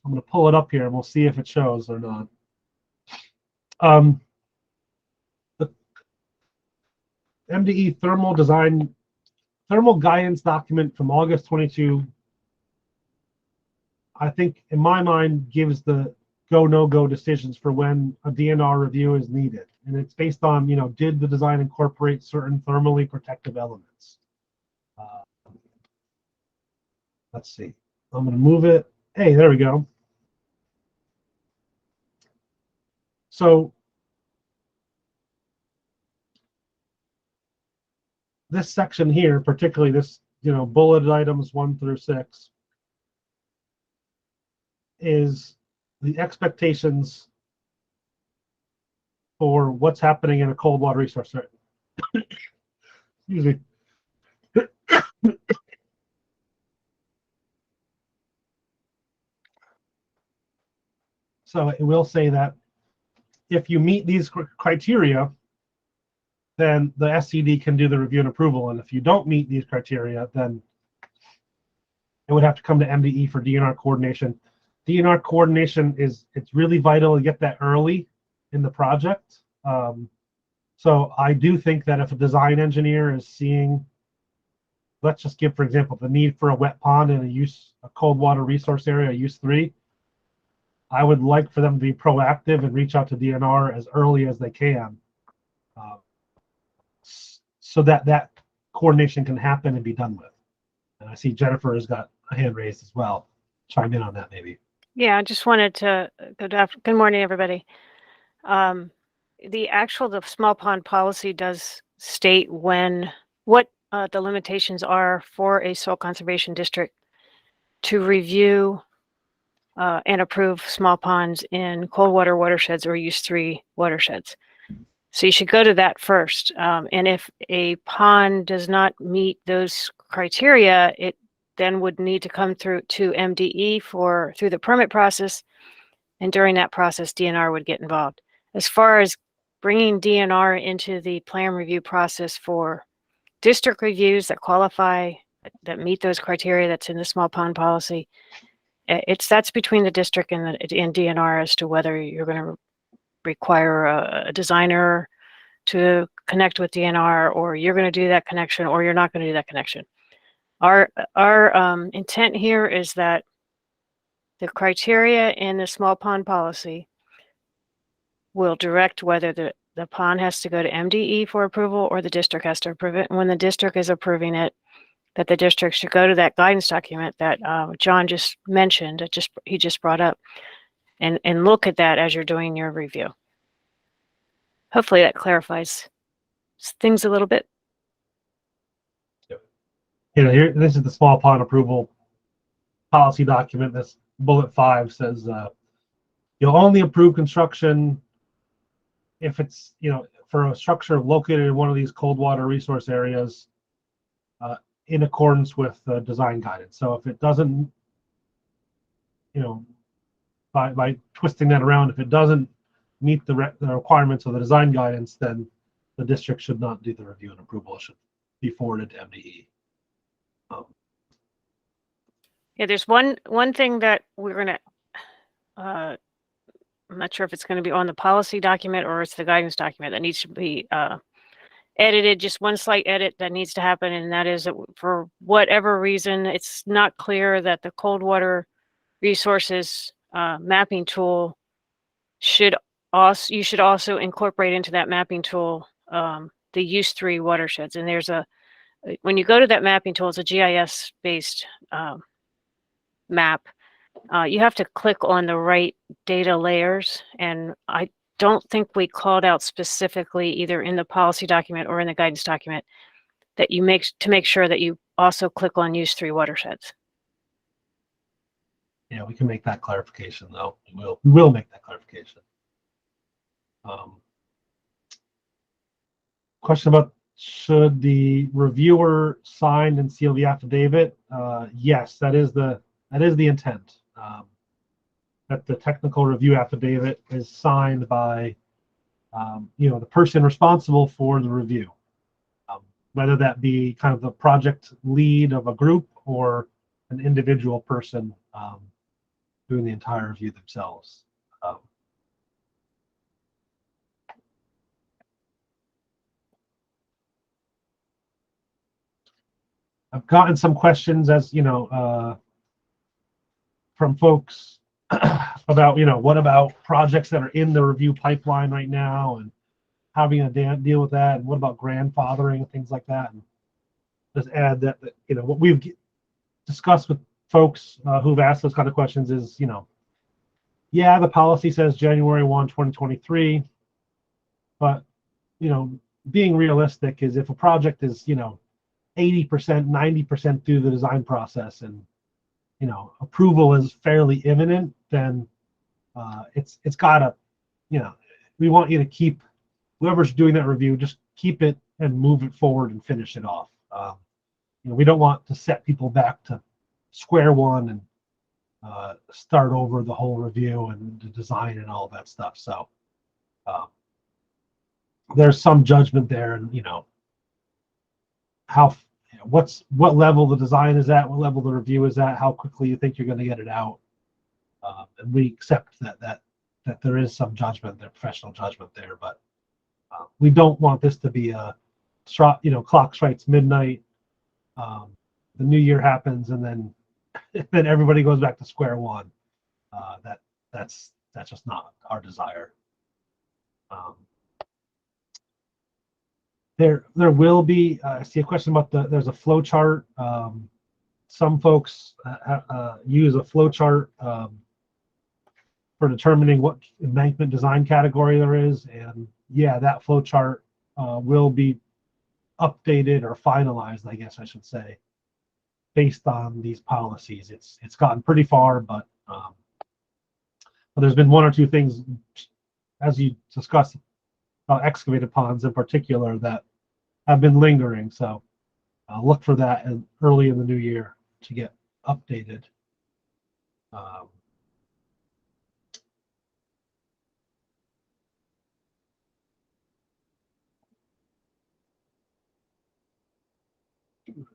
I'm going to pull it up here and we'll see if it shows or not. The MDE thermal guidance document from August 22, I think in my mind gives the go, no go decisions for when a DNR review is needed. And it's based on, did the design incorporate certain thermally protective elements? Let's see. I'm going to move it. Hey, there we go. So this section here, particularly this, bulleted items 1 through 6, is the expectations for what's happening in a cold water resource. Excuse me. So it will say that if you meet these criteria, then the SCD can do the review and approval. And if you don't meet these criteria, then it would have to come to MDE for DNR coordination. DNR coordination it's really vital to get that early in the project. So I do think that if a design engineer is seeing, let's just give, for example, the need for a wet pond in a cold water resource area, use 3, I would like for them to be proactive and reach out to DNR as early as they can, so that coordination can happen and be done with. And I see Jennifer has got a hand raised as well. chime in on that maybe. Yeah, I just wanted to, good morning, everybody. The small pond policy does state what the limitations are for a soil conservation district to review and approve small ponds in cold water watersheds or use 3 watersheds. So you should go to that first. And if a pond does not meet those criteria, it then would need to come through to MDE through the permit process. And during that process, DNR would get involved. As far as bringing DNR into the plan review process for district reviews that qualify, that meet those criteria that's in the small pond policy, that's between the district and DNR as to whether you're going to require a designer to connect with DNR, or you're going to do that connection, or you're not going to do that connection. Our intent here is that the criteria in the small pond policy will direct whether the pond has to go to MDE for approval or the district has to approve it. And when the district is approving it, that the district should go to that guidance document that John just mentioned, he just brought up, and look at that as you're doing your review. Hopefully that clarifies things a little bit. Here, this is the small pond approval policy document. This bullet 5 says you'll only approve construction if it's, for a structure located in one of these cold water resource areas in accordance with the design guidance. So if it doesn't, by twisting that around, if it doesn't meet the requirements of the design guidance, then the district should not do the review and approval. It should be forwarded to MDE. Yeah, there's one thing that we're going to, I'm not sure if it's going to be on the policy document or it's the guidance document that needs to be edited, just one slight edit that needs to happen, and that is that for whatever reason, it's not clear that the cold water resources mapping tool you should also incorporate into that mapping tool the use 3 watersheds. And when you go to that mapping tool, it's a GIS based map. You have to click on the right data layers, and I don't think we called out specifically either in the policy document or in the guidance document that you make sure that you also click on use 3 watersheds. Yeah, we can make that clarification though. We will make that clarification. Question about should the reviewer sign and seal the affidavit? Yes, that is the intent. That the technical review affidavit is signed by the person responsible for the review, whether that be kind of the project lead of a group or an individual person doing the entire review themselves. I've gotten some questions, as from folks about what about projects that are in the review pipeline right now, and how are you going to deal with that, and what about grandfathering and things like that. And just add that what we've discussed with folks who've asked those kind of questions is yeah, the policy says January 1, 2023, but being realistic is if a project is 80%, 90% through the design process, and approval is fairly imminent, then it's gotta, we want you to keep whoever's doing that review, just keep it and move it forward and finish it off. We don't want to set people back to square one and start over the whole review and the design and all that stuff. So there's some judgment there, and what level the design is at, what level the review is at, how quickly you think you're going to get it out, and we accept that there is some judgment there, professional judgment there, but we don't want this to be a clock strikes midnight, the new year happens, and then everybody goes back to square one. That's just not our desire. There will be, I see a question about there's a flow chart some folks use a flow chart for determining what embankment design category there is, and yeah, that flow chart will be updated or finalized, I guess I should say, based on these policies. It's gotten pretty far, but there's been one or two things, as you discussed, about excavated ponds in particular, that have been lingering. So look for that early in the new year to get updated. I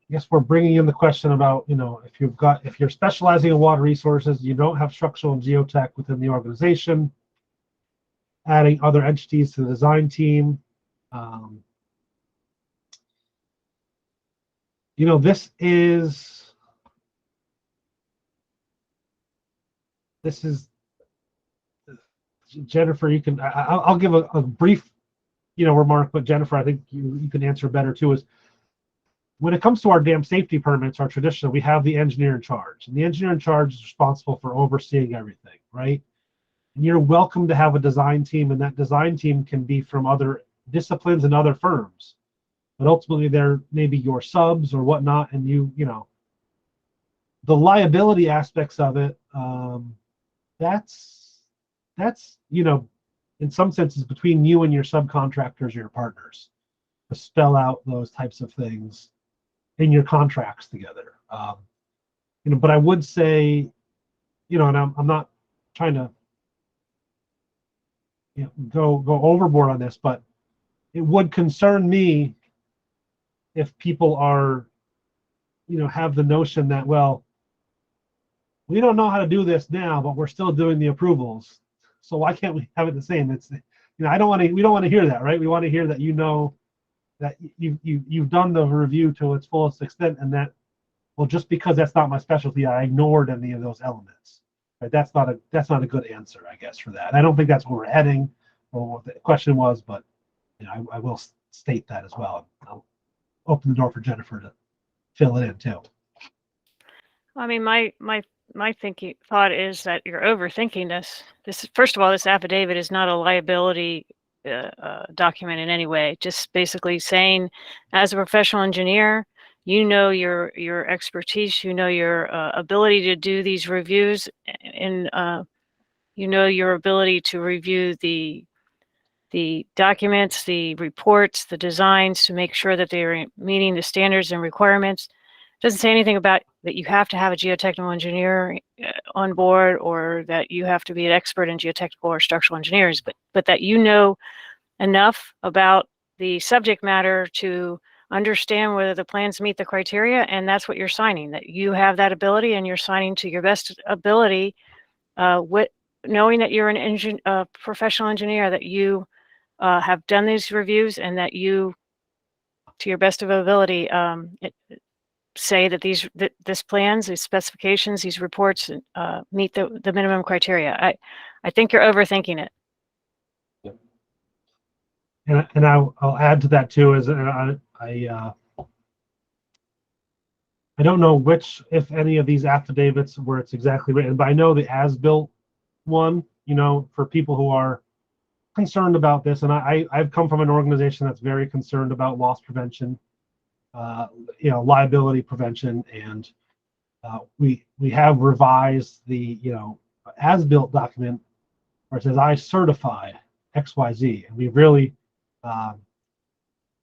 guess we're bringing in the question about, if you're specializing in water resources, you don't have structural and geotech within the organization, adding other entities to the design team. This is Jennifer, you can, I'll give a brief, remark, but Jennifer, I think you can answer better too, is when it comes to our dam safety permits, our traditional, we have the engineer in charge, and the engineer in charge is responsible for overseeing everything, right? And you're welcome to have a design team, and that design team can be from other disciplines and other firms, but ultimately they're maybe your subs or whatnot, and the liability aspects of it, that's in some senses between you and your subcontractors or your partners to spell out those types of things in your contracts together. But I would say, and I'm not trying to go overboard on this, but it would concern me if people are, have the notion that, well, we don't know how to do this now, but we're still doing the approvals, so why can't we have it the same? It's, we don't want to hear that, right? We want to hear that that you've done the review to its fullest extent, and that, well, just because that's not my specialty, I ignored any of those elements. Right? That's not a good answer, I guess, for that. And I don't think that's where we're heading or what the question was, but I will state that as well. I'll open the door for Jennifer to fill it in too. I mean, my thought is that you're overthinking this. First of all, this affidavit is not a liability document in any way. Just basically saying, as a professional engineer, your expertise, your ability to do these reviews, and your ability to review the documents, the reports, the designs to make sure that they're meeting the standards and requirements. It doesn't say anything about that you have to have a geotechnical engineer on board, or that you have to be an expert in geotechnical or structural engineers, but that enough about the subject matter to understand whether the plans meet the criteria, and that's what you're signing, that you have that ability, and you're signing to your best ability, knowing that you're a professional engineer, that you have done these reviews, and that you, to your best of ability, say that this plans, these specifications, these reports meet the minimum criteria. I think you're overthinking it. And I'll add to that too, is I don't know which, if any of these affidavits where it's exactly written, but I know the as-built one, for people who are concerned about this, and I've come from an organization that's very concerned about loss prevention, liability prevention, and we have revised the as-built document where it says I certify XYZ, and we've really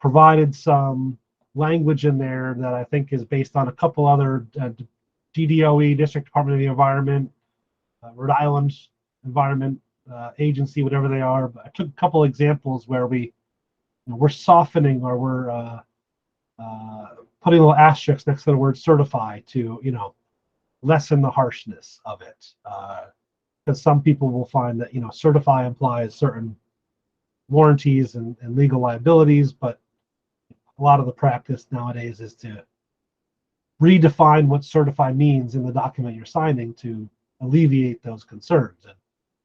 provided some language in there that I think is based on a couple other DDOE, District Department of the Environment, Rhode Island Environment Agency, whatever they are. But I took a couple examples where we're softening, or we're putting a little asterisk next to the word certify to lessen the harshness of it, because some people will find that certify implies certain warranties and legal liabilities, but a lot of the practice nowadays is to redefine what certify means in the document you're signing to alleviate those concerns,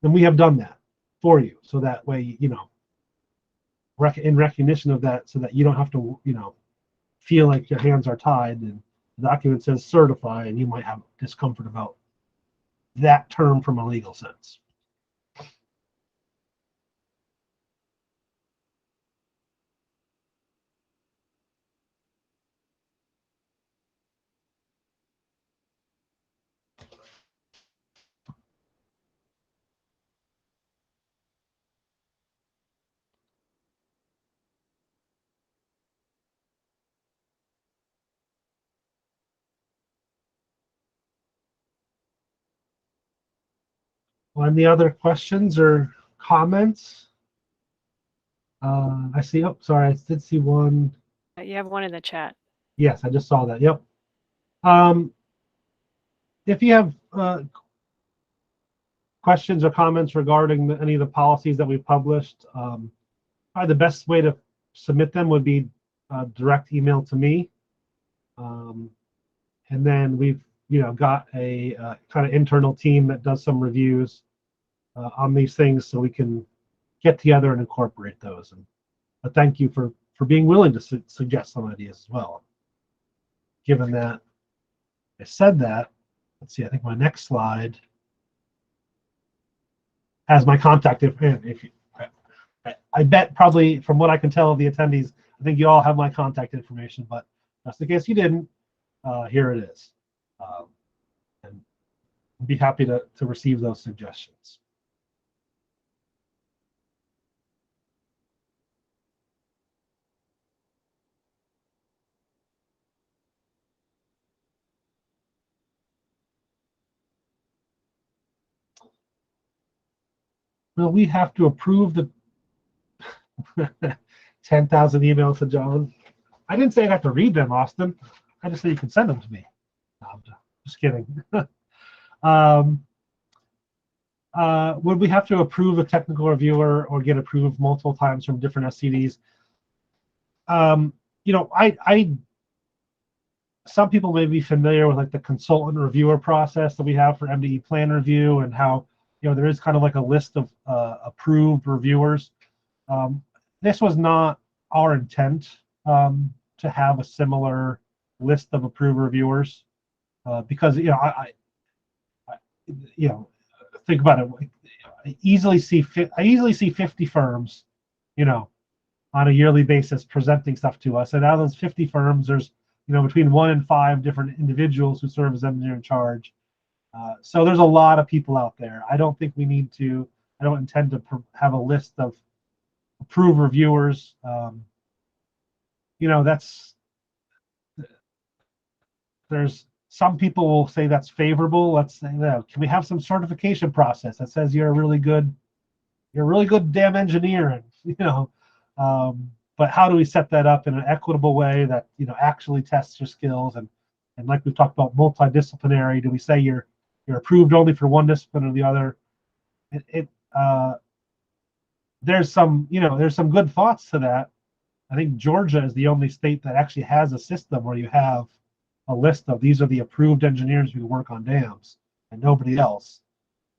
and we have done that for you, so that way in recognition of that, so that you don't have to feel like your hands are tied, and The document says certify, and you might have discomfort about that term from a legal sense. Any other questions or comments? I see. Oh, sorry, I did see one. You have one in the chat. Yes, I just saw that. Yep. If you have questions or comments regarding any of the policies that we've published, probably the best way to submit them would be direct email to me. And then we've got a kind of internal team that does some reviews on these things, so we can get together and incorporate those. And thank you for being willing to suggest some ideas as well. Given that I said that, let's see, I think my next slide has my contact information. I bet probably from what I can tell of the attendees, I think you all have my contact information, but just in case you didn't, here it is. And I'd be happy to receive those suggestions. Well, we have to approve the 10,000 emails to John. I didn't say I have to read them, Austin. I just say you can send them to me. No, I'm just kidding. Would we have to approve a technical reviewer or get approved multiple times from different SCDs? Some people may be familiar with like the consultant reviewer process that we have for MDE plan review, and how there is kind of like a list of approved reviewers. This was not our intent to have a similar list of approved reviewers, because I think about it. I easily see 50 firms, on a yearly basis presenting stuff to us, and out of those 50 firms, there's between 1 and 5 different individuals who serve as engineer in charge. So there's a lot of people out there. I don't think we need to. I don't intend to have a list of approved reviewers. There's some people will say that's favorable. Let's say that. Can we have some certification process that says you're a really good damn engineer, but how do we set that up in an equitable way that actually tests your skills, and like we talked about, multidisciplinary? Do we say you're approved only for one discipline or the other? There's some good thoughts to that. I think Georgia is the only state that actually has a system where you have a list of these are the approved engineers who work on dams, and nobody else.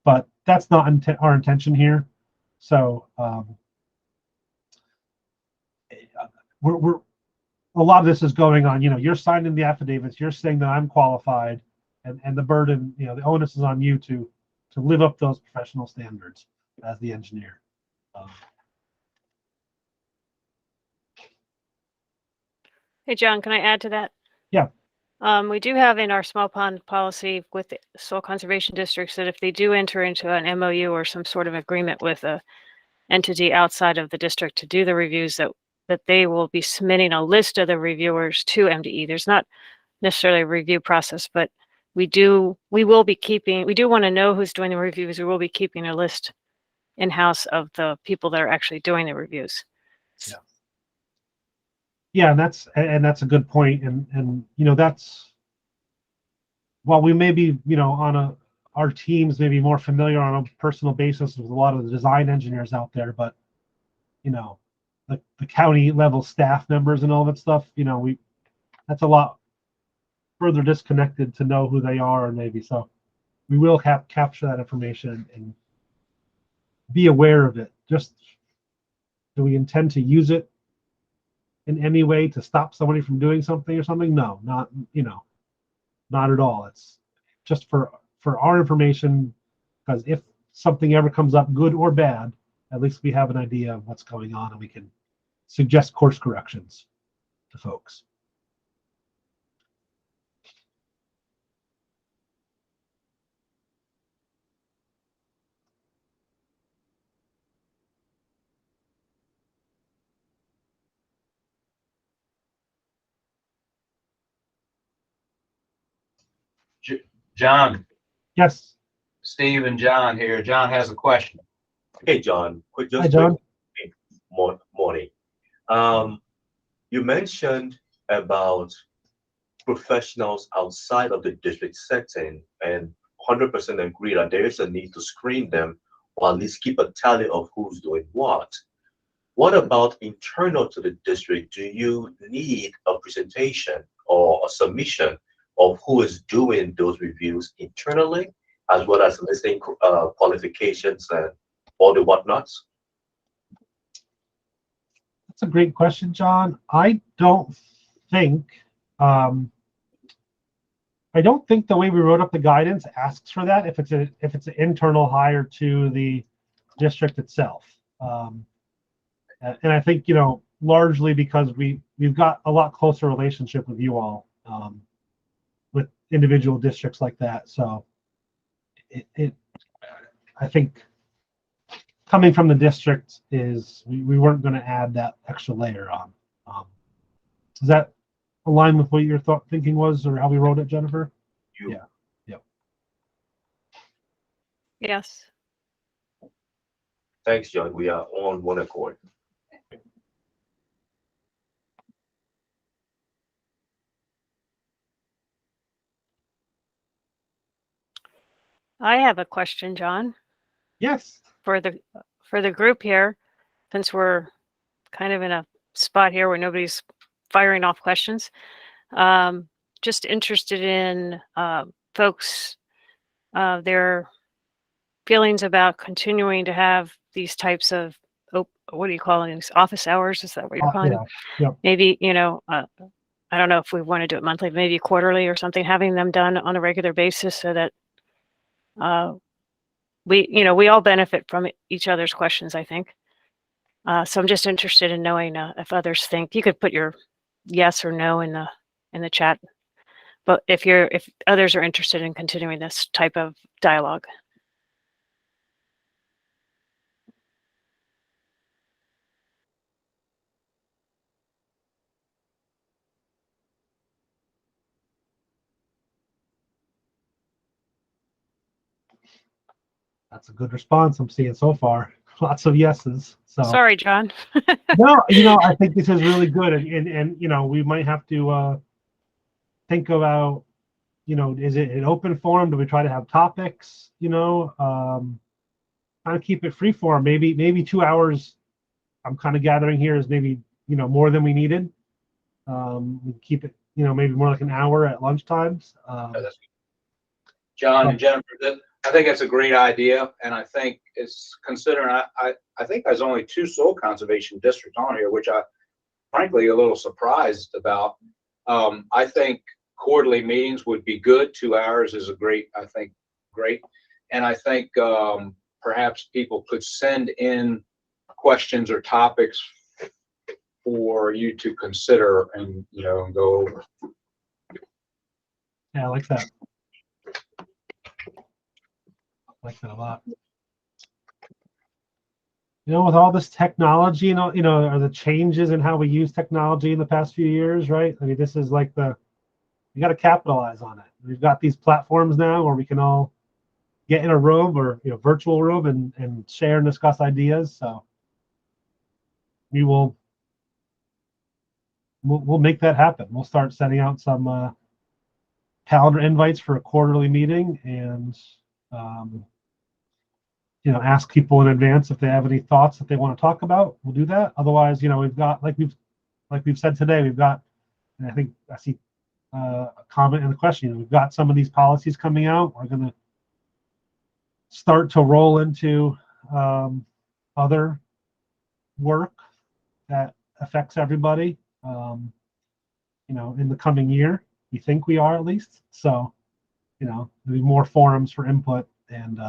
But that's not our intention here. So we're a lot of this is going on. You're signing the affidavits. You're saying that I'm qualified, and the burden, the onus is on you to live up those professional standards as the engineer. Hey, John, can I add to that? Yeah. We do have in our small pond policy with the soil conservation districts that if they do enter into an MOU or some sort of agreement with a entity outside of the district to do the reviews, that they will be submitting a list of the reviewers to MDE. There's not necessarily a review process, but we do want to know who's doing the reviews. We will be keeping a list in-house of the people that are actually doing the reviews. Yeah, and that's a good point. And that's, while we may be our teams may be more familiar on a personal basis with a lot of the design engineers out there, but the county level staff members and all that stuff, that's a lot further disconnected to know who they are, and maybe so we will capture that information and be aware of it. Just, do we intend to use it in any way to stop somebody from doing something or something? No, not, not at all. It's just for our information, because if something ever comes up, good or bad, at least we have an idea of what's going on and we can suggest course corrections to folks. John, Yes. Steve and John here. John has a question. Hey, John, Hi, John. Morning. You mentioned about professionals outside of the district setting, and 100% agree that there is a need to screen them or at least keep a tally of who's doing what. What about internal to the district? Do you need a presentation or a submission of who is doing those reviews internally, as well as listing qualifications and all the whatnots? That's a great question, John. I don't think the way we wrote up the guidance asks for that if it's an internal hire to the district itself. And I think, largely because we've got a lot closer relationship with you all, with individual districts like that. So I think coming from the district is we weren't going to add that extra layer on. Does that align with what your thinking was, or how we wrote it, Jennifer? Yeah. Yes. Thanks, John. We are on one accord. I have a question, John, Yes. for the group here, since we're kind of in a spot here where nobody's firing off questions. Just interested in folks, their feelings about continuing to have these types of, what do you call it, office hours? Is that what you're calling them? Yep. Maybe, I don't know if we want to do it monthly, maybe quarterly or something, having them done on a regular basis so that we all benefit from each other's questions, I think. So I'm just interested in knowing if others think. You could put your yes or no in the chat, but if others are interested in continuing this type of dialogue. That's a good response I'm seeing so far. Lots of yeses. So Sorry, John. no, I think this is really good, and we might have to think about, is it an open forum? Do we try to have topics? Kind of keep it free form. Maybe 2 hours. I'm kind of gathering here is maybe more than we needed. We keep it maybe more like an hour at lunchtimes. John and Jennifer, I think it's a great idea, and I think it's considering I think there's only 2 soil conservation districts on here, which I frankly a little surprised about. I think quarterly meetings would be good. 2 hours is great, and I think perhaps people could send in questions or topics for you to consider and go over. Yeah, I like that. I like that a lot. With all this technology, are the changes in how we use technology in the past few years, right? I mean, this is like we got to capitalize on it. We've got these platforms now where we can all get in a room or virtual room and share and discuss ideas. So we'll make that happen. We'll start sending out some calendar invites for a quarterly meeting, and ask people in advance if they have any thoughts that they want to talk about. We'll do that. Otherwise, we've got, like we've said today, we've got, and I think I see a comment and a question. We've got some of these policies coming out. We're going to start to roll into other work that affects everybody, in the coming year. We think we are, at least. So, you know, there'll be more forums for input and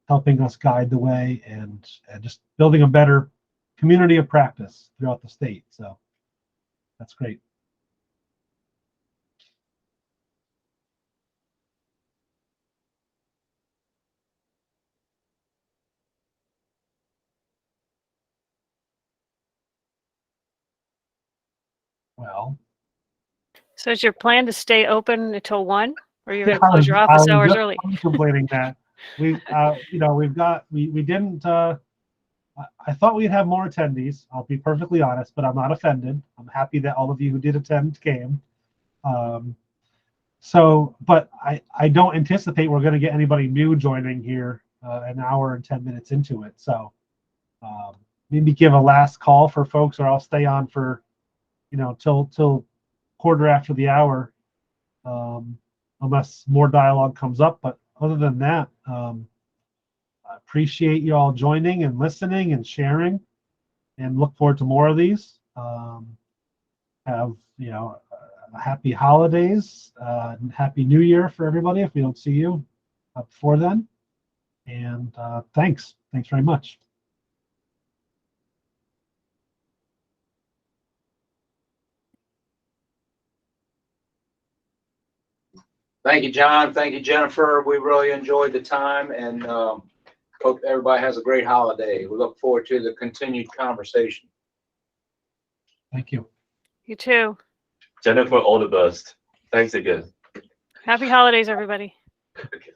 helping us guide the way and just building a better community of practice throughout the state. So that's great. Well, So is your plan to stay open until 1, or you're yeah, gonna close your office I was hours just early? contemplating that. We, you know, we didn't, I thought we'd have more attendees. I'll be perfectly honest, but I'm not offended. I'm happy that all of you who did attend came. So, but I don't anticipate we're going to get anybody new joining here an hour and 10 minutes into it. So maybe give a last call for folks, or I'll stay on for, you know, till quarter after the hour, unless more dialogue comes up. But other than that, I appreciate you all joining and listening and sharing, and look forward to more of these. Have, you know, happy holidays, and happy New Year for everybody if we don't see you before then. And thanks very much. Thank you, John. Thank you, Jennifer. We really enjoyed the time, and hope everybody has a great holiday. We look forward to the continued conversation. Thank you. You too. Jennifer, all the best. Thanks again. Happy holidays, everybody. Okay.